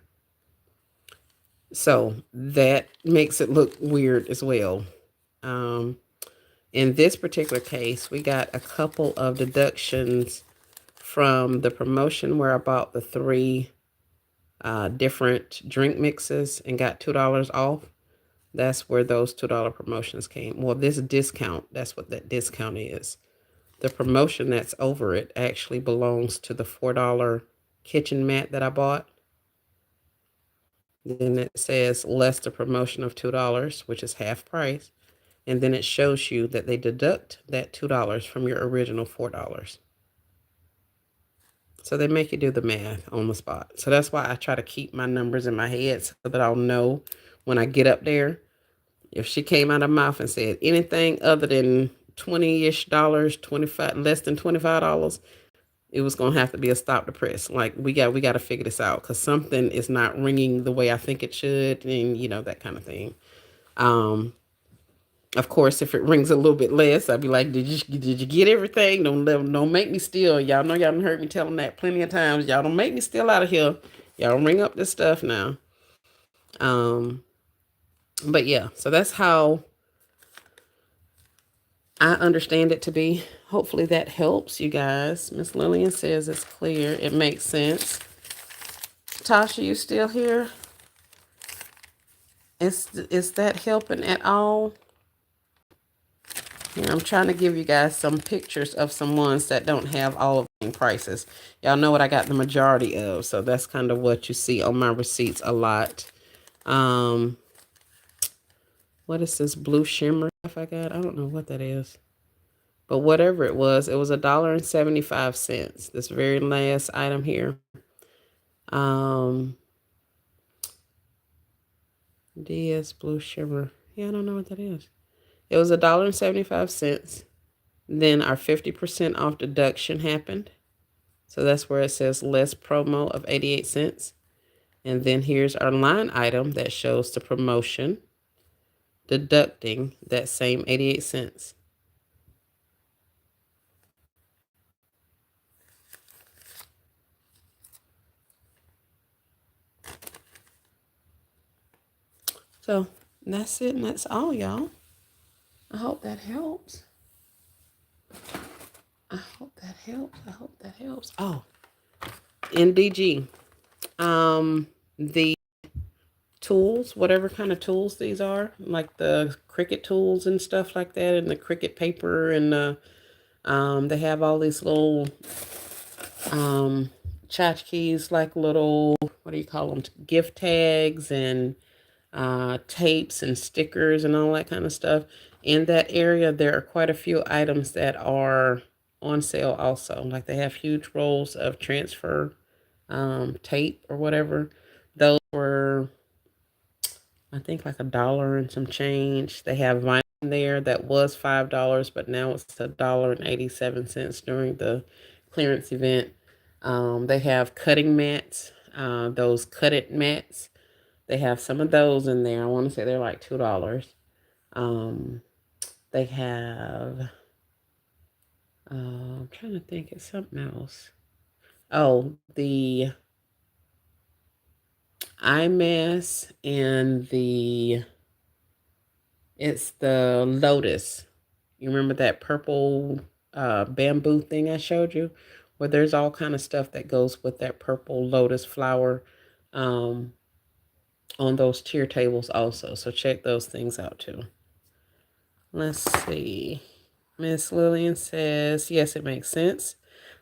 Speaker 1: So that makes it look weird as well. In this particular case, we got a couple of deductions from the promotion where I bought the 3 different drink mixes and got $2 off. That's where those $2 promotions came. Well, this discount, that's what that discount is. The promotion that's over it actually belongs to the $4 kitchen mat that I bought. Then it says less the promotion of $2, which is half price. And then it shows you that they deduct that $2 from your original $4. So they make you do the math on the spot. So that's why I try to keep my numbers in my head so that I'll know when I get up there. If she came out of her mouth and said anything other than $20-ish, 25, less than $25, it was gonna have to be a stop the press. Like we got to figure this out because something is not ringing the way I think it should, and that kind of thing. Um, of course, if it rings a little bit less, I'd be like, did you get everything? Don't make me steal. Y'all know y'all done heard me tell them that plenty of times. Y'all don't make me steal out of here. Y'all don't ring up this stuff now. Um, but yeah, so that's how I understand it to be. Hopefully that helps you guys. Miss Lillian says it's clear. It makes sense. Tasha, you still here? Is that helping at all? Here, I'm trying to give you guys some pictures of some ones that don't have all of the prices. Y'all know what I got the majority of, so that's kind of what you see on my receipts a lot. What is this blue shimmer stuff I got? I don't know what that is. But whatever it was $1.75. This very last item here. DS blue shimmer. Yeah, I don't know what that is. It was $1.75. Then our 50% off deduction happened. So that's where it says less promo of 88 cents. And then here's our line item that shows the promotion deducting that same 88 cents. So that's it, and that's all, y'all. I hope that helps. I hope that helps. Oh, NDG. The tools, whatever kind of tools these are, like the Cricut tools and stuff like that, and the Cricut paper, and they have all these little tchotchkes, like little, what do you call them, gift tags and tapes and stickers and all that kind of stuff. In that area, there are quite a few items that are on sale also. Like they have huge rolls of transfer tape or whatever. Those were, I think, like $1 and some change. They have vinyl in there that was $5, but now it's $1.87 during the clearance event. They have cutting mats, those cut it mats. They have some of those in there. I want to say they're like $2. They have, I'm trying to think, it's something else. Oh, the IMAS and it's the Lotus. You remember that purple bamboo thing I showed you? Where there's all kind of stuff that goes with that purple lotus flower on those tier tables also. So check those things out too. Let's see. Miss Lillian says, yes, it makes sense.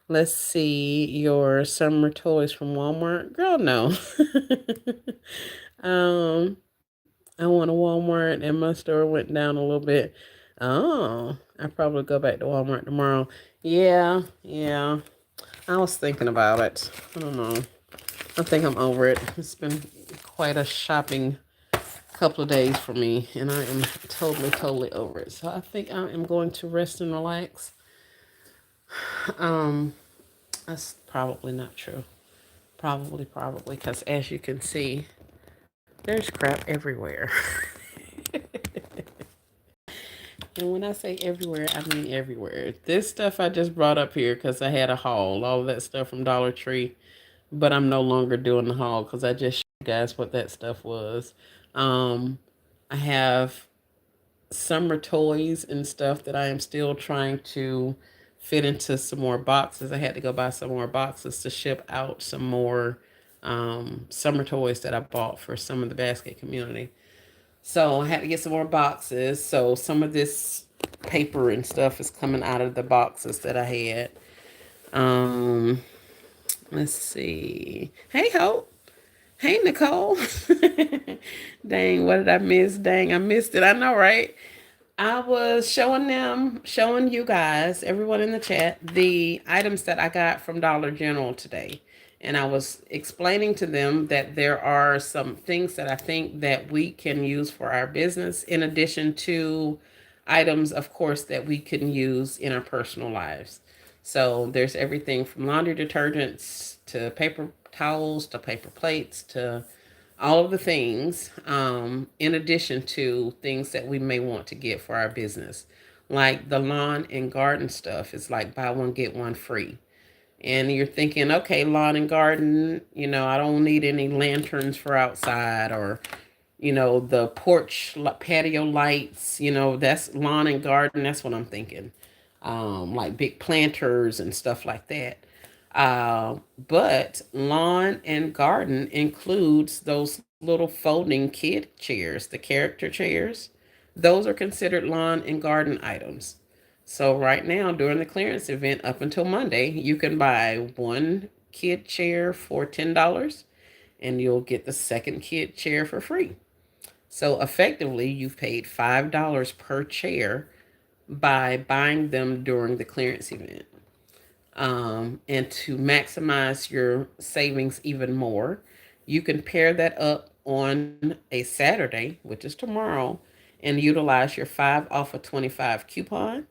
Speaker 1: Let's see your summer toys from Walmart. Girl, no. I went to Walmart and my store went down a little bit. Oh, I probably go back to Walmart tomorrow. Yeah. I was thinking about it. I don't know. I think I'm over it. It's been quite a shopping couple of days for me, and I am totally over it. So I think I am going to rest and relax. That's probably not true. Probably, because as you can see, there's crap everywhere. And when I say everywhere, I mean everywhere. This stuff I just brought up here because I had a haul. All of that stuff from Dollar Tree. But I'm no longer doing the haul because I just showed you guys what that stuff was. I have summer toys and stuff that I am still trying to fit into some more boxes. I had to go buy some more boxes to ship out some more summer toys that I bought for some of the basket community. So I had to get some more boxes. So some of this paper and stuff is coming out of the boxes that I had. Let's see. Hey, Hope. Hey, Nicole. Dang, what did I miss? Dang, I missed it. I know, right? I was showing you guys, everyone in the chat, the items that I got from Dollar General today. And I was explaining to them that there are some things that I think that we can use for our business, in addition to items, of course, that we can use in our personal lives. So there's everything from laundry detergents to paper towels to paper plates to all of the things, in addition to things that we may want to get for our business. Like the lawn and garden stuff is like buy one, get one free. And you're thinking, okay, lawn and garden, I don't need any lanterns for outside, or the porch patio lights, that's lawn and garden. That's what I'm thinking. Like big planters and stuff like that. But lawn and garden includes those little folding kid chairs, the character chairs. Those are considered lawn and garden items. So right now, during the clearance event up until Monday, you can buy one kid chair for $10 and you'll get the second kid chair for free. So effectively, you've paid $5 per chair by buying them during the clearance event. And to maximize your savings even more, you can pair that up on a Saturday, which is tomorrow, and utilize your 5 off of 25 coupon.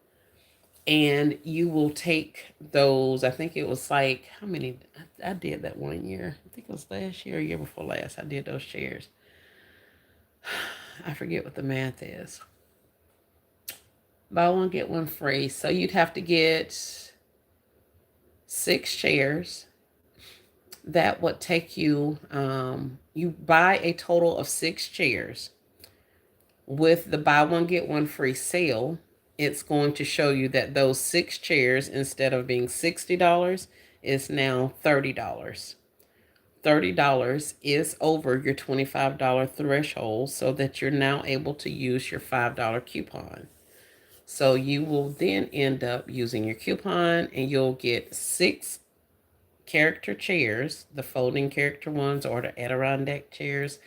Speaker 1: And you will take those, I think it was like, how many? I did that one year. I think it was last year or year before last. I did those chairs. I forget what the math is. Buy one, get one free. So you'd have to get 6 chairs. That would take you, you buy a total of 6 chairs. With the buy one, get one free sale, it's going to show you that those 6 chairs, instead of being $60, is now $30. $30 is over your $25 threshold, so that you're now able to use your $5 coupon. So you will then end up using your coupon and you'll get 6 character chairs, the folding character ones or the Adirondack chairs.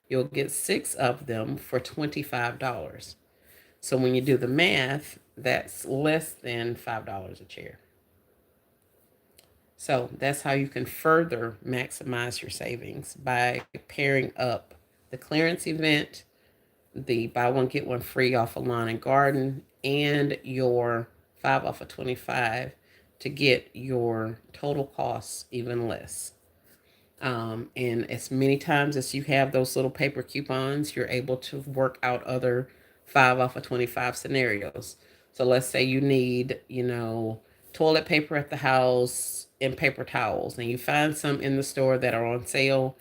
Speaker 1: You'll get 6 of them for $25. So when you do the math, that's less than $5 a chair. So that's how you can further maximize your savings by pairing up the clearance event, the buy one get one free off of lawn and garden, and your 5 off of 25 to get your total costs even less. And as many times as you have those little paper coupons, you're able to work out other 5 off of 25 scenarios. So let's say you need, toilet paper at the house and paper towels, and you find some in the store that are on sale.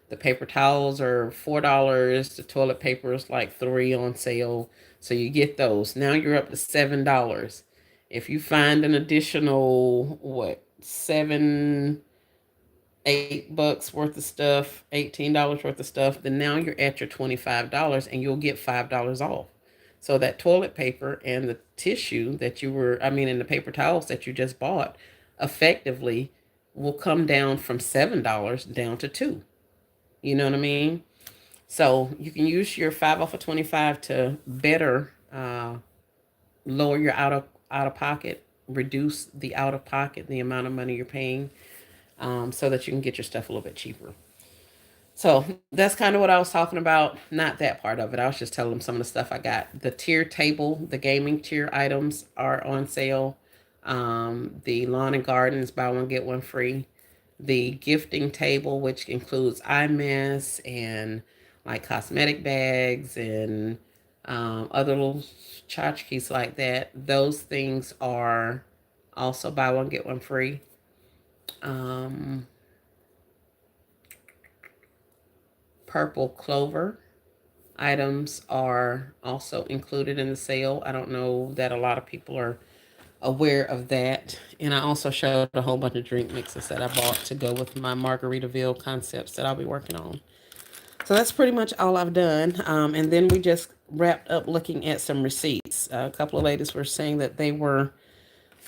Speaker 1: The paper towels are $4. The toilet paper is like 3 on sale. So you get those. Now you're up to $7. If you find an additional, what, 8 bucks worth of stuff, $18 worth of stuff, then now you're at your $25 and you'll get $5 off. So that toilet paper and the tissue that and the paper towels that you just bought effectively will come down from $7 down to 2. You know what I mean? So you can use your 5 off of 25 to better lower your out of pocket, reduce the out of pocket, the amount of money you're paying, so that you can get your stuff a little bit cheaper. So that's kind of what I was talking about. Not that part of it. I was just telling them some of the stuff I got. The tier table, the gaming tier items are on sale. The lawn and gardens, buy one, get one free. The gifting table, which includes eye masks and like cosmetic bags and other little tchotchkes like that. Those things are also buy one, get one free. Um, Purple clover items are also included in the sale. I don't know that a lot of people are aware of that. And I also showed a whole bunch of drink mixes that I bought to go with my Margaritaville concepts that I'll be working on. So that's pretty much all I've done. And then we just wrapped up looking at some receipts. A couple of ladies were saying that they were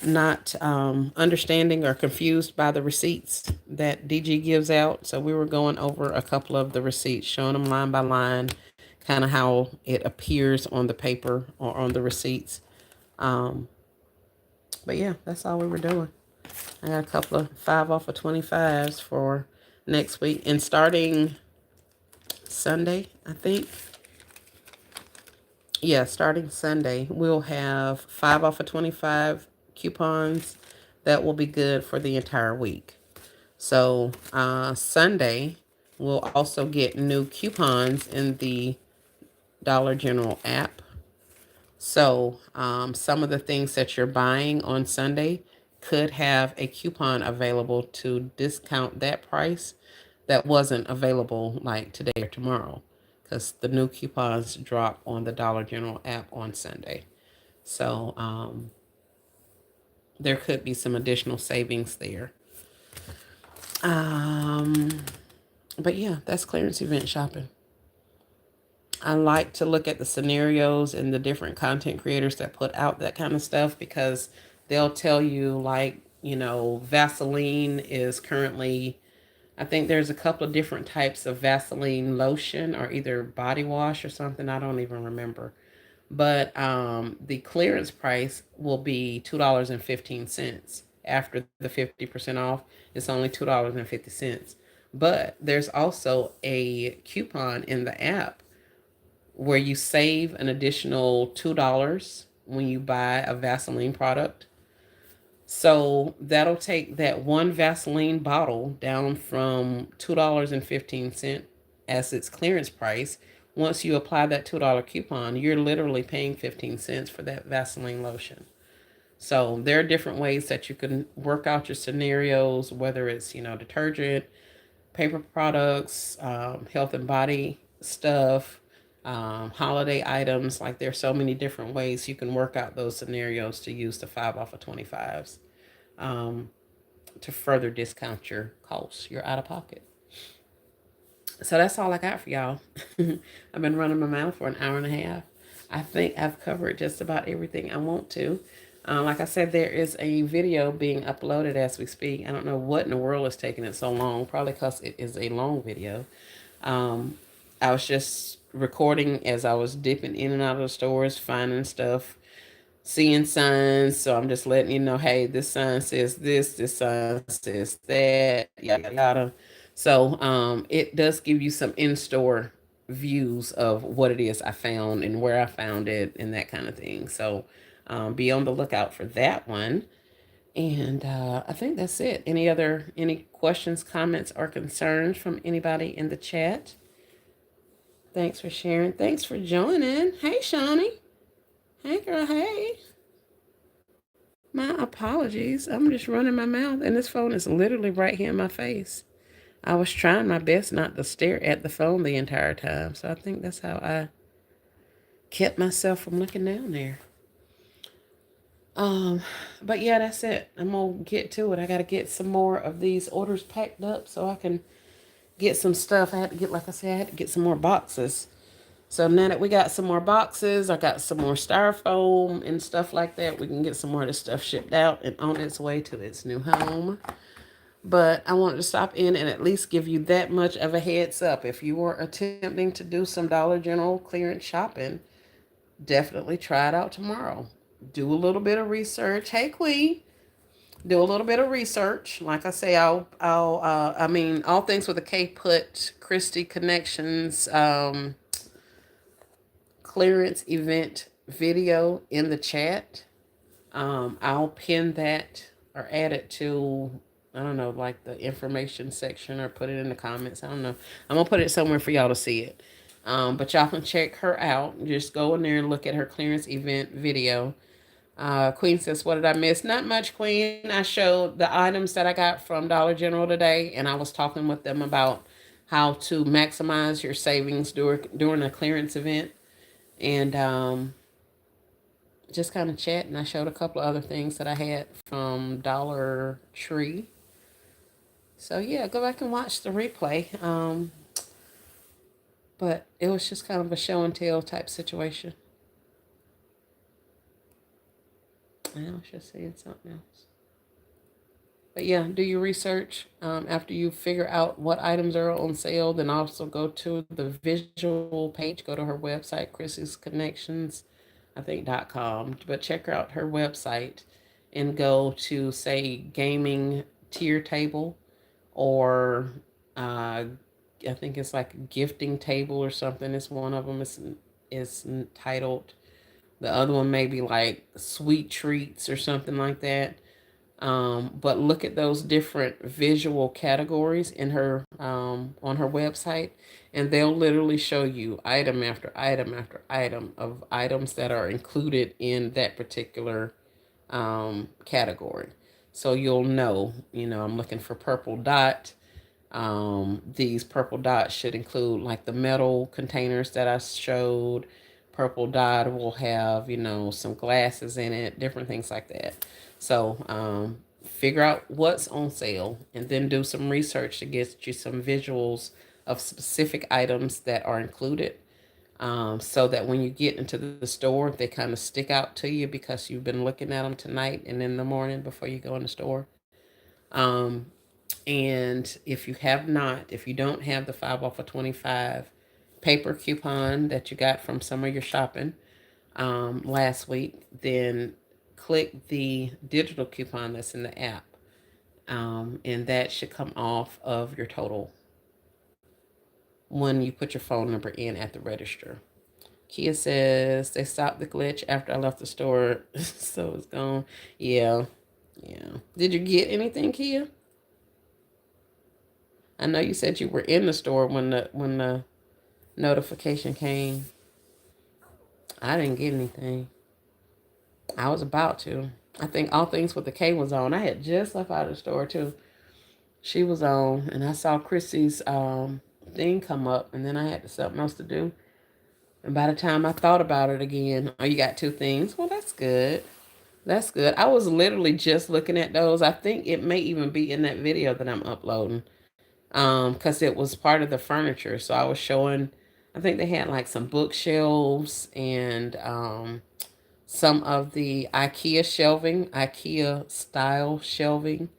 Speaker 1: not understanding or confused by the receipts that DG gives out. So we were going over a couple of the receipts, showing them line by line, kind of how it appears on the paper or on the receipts. But yeah, that's all we were doing. I got a couple of 5 off of 25s for next week. And starting Sunday, I think. Yeah, starting Sunday, we'll have 5 off of 25 coupons, That will be good for the entire week. So Sunday, we'll also get new coupons in the Dollar General app. So some of the things that you're buying on Sunday could have a coupon available to discount that price that wasn't available like today or tomorrow, because the new coupons drop on the Dollar General app on Sunday. So there could be some additional savings there. Um, but yeah, that's clearance event shopping. I like to look at the scenarios and the different content creators that put out that kind of stuff, because they'll tell you, like, Vaseline is currently, I think there's a couple of different types of Vaseline lotion, or either body wash or something. I don't even remember. But the clearance price will be $2.15. After the 50% off, it's only $2.50. But there's also a coupon in the app where you save an additional $2 when you buy a Vaseline product. So that'll take that one Vaseline bottle down from $2.15 as its clearance price. Once you apply that $2 coupon, you're literally paying 15 cents for that Vaseline lotion. So there are different ways that you can work out your scenarios, whether it's, detergent, paper products, health and body stuff, holiday items. Like, there's so many different ways you can work out those scenarios to use the 5 off of 25s, um, to further discount your costs, your out of pocket. So that's all I got for y'all. I've been running my mouth for an hour and a half. I think I've covered just about everything I want to. Like I said, there is a video being uploaded as we speak. I don't know what in the world is taking it so long, probably because it is a long video. Um, I was just recording as I was dipping in and out of the stores, finding stuff, seeing signs. So I'm just letting you know, hey, this sign says this sign says that, yada yada. So it does give you some in-store views of what it is I found and where I found it and that kind of thing. So be on the lookout for that one. And I think that's it. Any questions, comments, or concerns from anybody in the chat? Thanks for sharing. Thanks for joining. Hey, Shawnee. Hey, girl. Hey. My apologies. I'm just running my mouth, and this phone is literally right here in my face. I was trying my best not to stare at the phone the entire time, so I think that's how I kept myself from looking down there. Um, but yeah, that's it. I'm gonna get to it. I gotta get some more of these orders packed up so I can get some stuff. I had to get, like I said, I had to get some more boxes. So now that we got some more boxes, I got some more styrofoam and stuff like that, we can get some more of this stuff shipped out and on its way to its new home. But I wanted to stop in and at least give you that much of a heads up. If you were attempting to do some Dollar General clearance shopping, definitely try it out tomorrow. Do a little bit of research. Hey, Queen. Do a little bit of research. Like I say, I mean, all things with a K, put Christy Connections clearance event video in the chat. I'll pin that or add it to, I don't know, like the information section, or put it in the comments. I don't know. I'm gonna put it somewhere for y'all to see it. But y'all can check her out. Just go in there and look at her clearance event video. Queen says, what did I miss? Not much, Queen. I showed the items that I got from Dollar General today, and I was talking with them about how to maximize your savings during a clearance event. And just kind of chat, and I showed a couple of other things that I had from Dollar Tree. So yeah, go back and watch the replay. But it was just kind of a show and tell type situation. I was just saying something else. But yeah, do your research. After you figure out what items are on sale, then also go to the visual page. Go to her website, Chrissy's Connections, I think .com. But check out her website and go to, say, gaming tier table, or I think it's like gifting table or something. It's one of them. Is titled. The other one may be like sweet treats or something like that. But look at those different visual categories in her on her website, and they'll literally show you item after item after item of items that are included in that particular category. So you'll know, I'm looking for purple dot. These purple dots should include like the metal containers that I showed. Purple dot will have, some glasses in it, different things like that. So figure out what's on sale and then do some research to get you some visuals of specific items that are included, so that when you get into the store, they kind of stick out to you because you've been looking at them tonight and in the morning before you go in the store. Um, and if you don't have the 5 off of 25 paper coupon that you got from some of your shopping last week, then click the digital coupon that's in the app. And that should come off of your total when you put your phone number in at the register. Kia says they stopped the glitch after I left the store, so it's gone. Yeah, yeah. Did you get anything, Kia? I know you said you were in the store when the notification came. I didn't get anything. I was about to. I think All Things with the K was on. I had just left out of the store too. She was on, and I saw Chrissy's thing come up, and then I had something else to do. And by the time I thought about it again, oh, you got two things. Well, that's good. That's good. I was literally just looking at those. I think it may even be in that video that I'm uploading. Because it was part of the furniture. So I was showing, I think they had like some bookshelves and some of the IKEA shelving, IKEA style shelving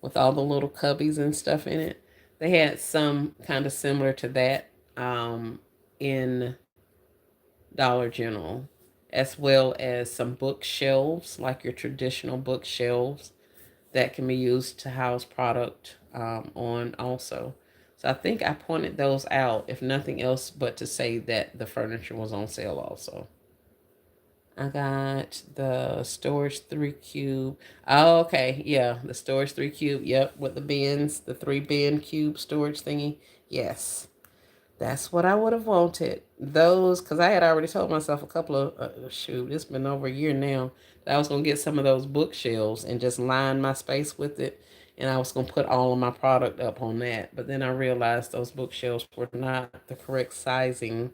Speaker 1: with all the little cubbies and stuff in it. They had some kind of similar to that in Dollar General, as well as some bookshelves, like your traditional bookshelves that can be used to house product on also. So I think I pointed those out, if nothing else, but to say that the furniture was on sale also. I got the storage 3 cube. Oh, okay. Yeah, the storage 3 cube. Yep, with the bins, the 3 bin cube storage thingy. Yes. That's what I would have wanted. Those, because I had already told myself a couple of, shoot, it's been over a year now, that I was going to get some of those bookshelves and just line my space with it. And I was going to put all of my product up on that. But then I realized those bookshelves were not the correct sizing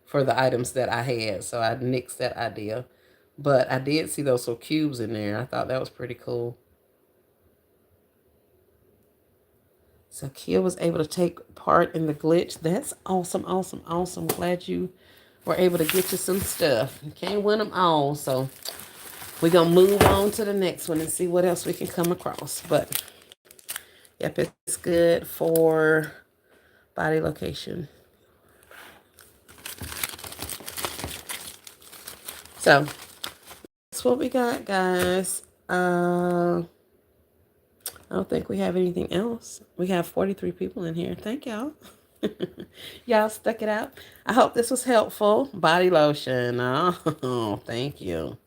Speaker 1: for the items that I had. So I nixed that idea. But I did see those little cubes in there. I thought that was pretty cool. So Kia was able to take part in the glitch. That's awesome, awesome, awesome. Glad you were able to get you some stuff. You can't win them all. So we're going to move on to the next one and see what else we can come across. But, yep, it's good for body location. So that's what we got, guys. I don't think we have anything else. We have 43 people in here. Thank y'all. Y'all stuck it out. I hope this was helpful. Body lotion. Oh, thank you.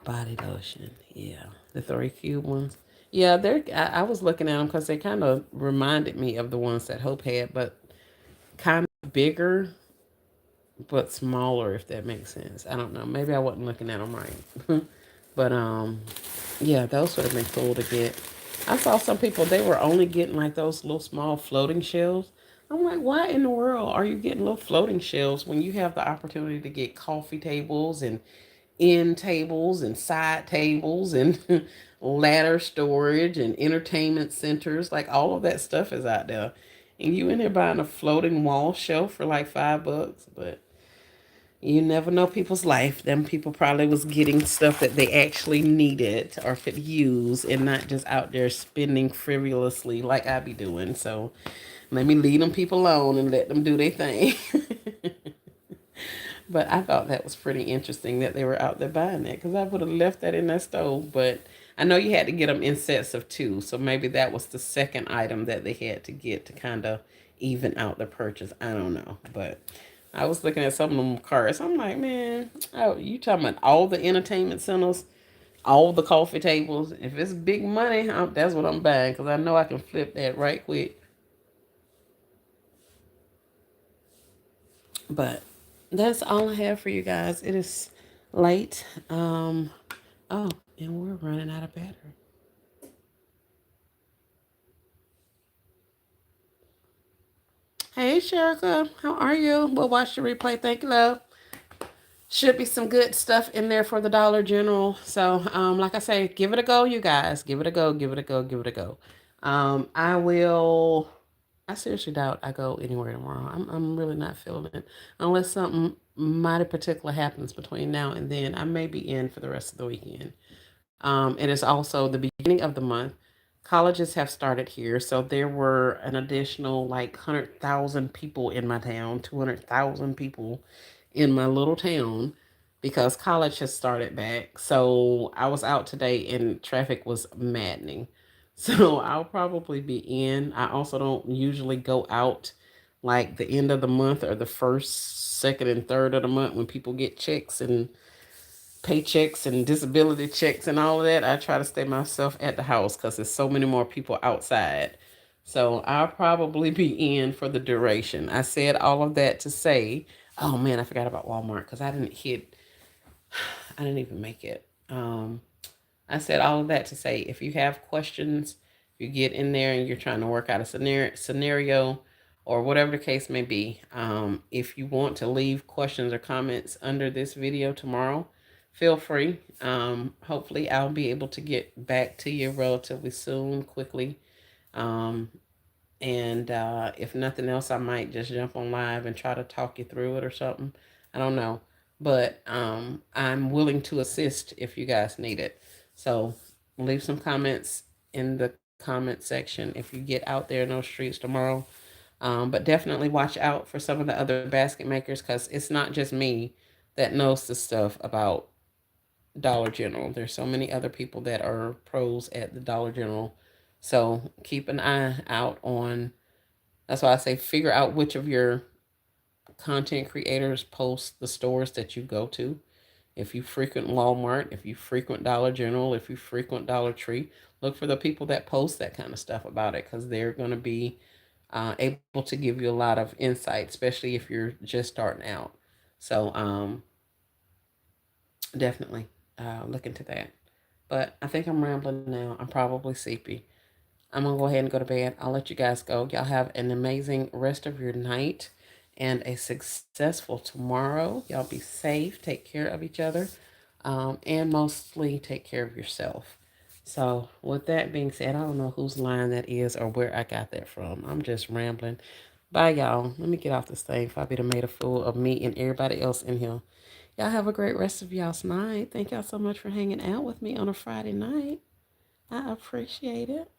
Speaker 1: Body lotion. Yeah. The 3 cube ones. Yeah, I was looking at them because they kind of reminded me of the ones that Hope had, but kind of bigger, but smaller, if that makes sense. I don't know. Maybe I wasn't looking at them right. But yeah, those would have been cool to get. I saw some people, they were only getting like those little small floating shelves. I'm like, why in the world are you getting little floating shelves when you have the opportunity to get coffee tables and end tables and side tables and ladder storage and entertainment centers? Like all of that stuff is out there. And you in there buying a floating wall shelf for like $5, but you never know people's life. Them people probably was getting stuff that they actually needed or could use and not just out there spending frivolously like I be doing. So let me leave them people alone and let them do their thing. But I thought that was pretty interesting that they were out there buying that because I would have left that in that stove. But I know you had to get them in sets of two. So maybe that was the second item that they had to get to kind of even out the purchase. I don't know. But I was looking at some of them carts. I'm like, man, oh, you talking about all the entertainment centers? All the coffee tables. If it's big money, that's what I'm buying because I know I can flip that right quick. But that's all I have for you guys. It is late. Oh, and we're running out of battery. Hey, Sherika, how are you? We'll watch the replay. Thank you, love. Should be some good stuff in there for the Dollar General. So, like I say, give it a go, you guys. Give it a go. Give it a go. Give it a go. I will. I seriously doubt I go anywhere tomorrow. I'm really not feeling it unless something mighty particular happens between now and then. I may be in for the rest of the weekend. It is also the beginning of the month. Colleges have started here, so there were an additional like 100,000 people in my town, 200,000 people in my little town because college has started back. So I was out today and traffic was maddening. So I'll probably be in. I also don't usually go out like the end of the month or the first, second, and third of the month when people get checks and paychecks and disability checks and all of that. I try to stay myself at the house because there's so many more people outside. So I'll probably be in for the duration. I said all of that to say, oh man, I forgot about Walmart because I didn't even make it. I said all of that to say if you have questions, if you get in there and you're trying to work out a scenario or whatever the case may be, if you want to leave questions or comments under this video tomorrow, feel free. Hopefully, I'll be able to get back to you relatively soon, quickly. Um, and if nothing else, I might just jump on live and try to talk you through it or something. I don't know. But I'm willing to assist if you guys need it. So leave some comments in the comment section if you get out there in those streets tomorrow. But definitely watch out for some of the other basket makers because it's not just me that knows the stuff about Dollar General. There's so many other people that are pros at the Dollar General. So keep an eye out on. That's why I say figure out which of your content creators post the stores that you go to. If you frequent Walmart, if you frequent Dollar General, if you frequent Dollar Tree, look for the people that post that kind of stuff about it because they're going to be able to give you a lot of insight, especially if you're just starting out. So definitely look into that. But I think I'm rambling now. I'm probably sleepy. I'm going to go ahead and go to bed. I'll let you guys go. Y'all have an amazing rest of your night and a successful tomorrow. Y'all be safe. Take care of each other. And mostly take care of yourself. So, with that being said, I don't know whose line that is or where I got that from. I'm just rambling. Bye, y'all. Let me get off this thing if I be done made a fool of me and everybody else in here. Y'all have a great rest of y'all's night. Thank y'all so much for hanging out with me on a Friday night. I appreciate it.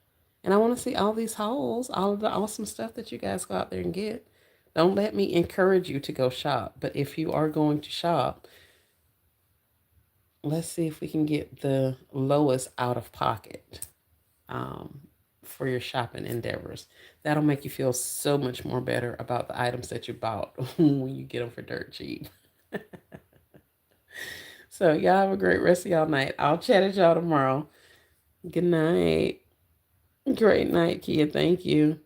Speaker 1: And I want to see all these hauls, all of the awesome stuff that you guys go out there and get. Don't let me encourage you to go shop. But if you are going to shop, let's see if we can get the lowest out of pocket um, for your shopping endeavors. That'll make you feel so much more better about the items that you bought when you get them for dirt cheap. So y'all have a great rest of y'all night. I'll chat at y'all tomorrow. Good night. Great night, kid. Thank you.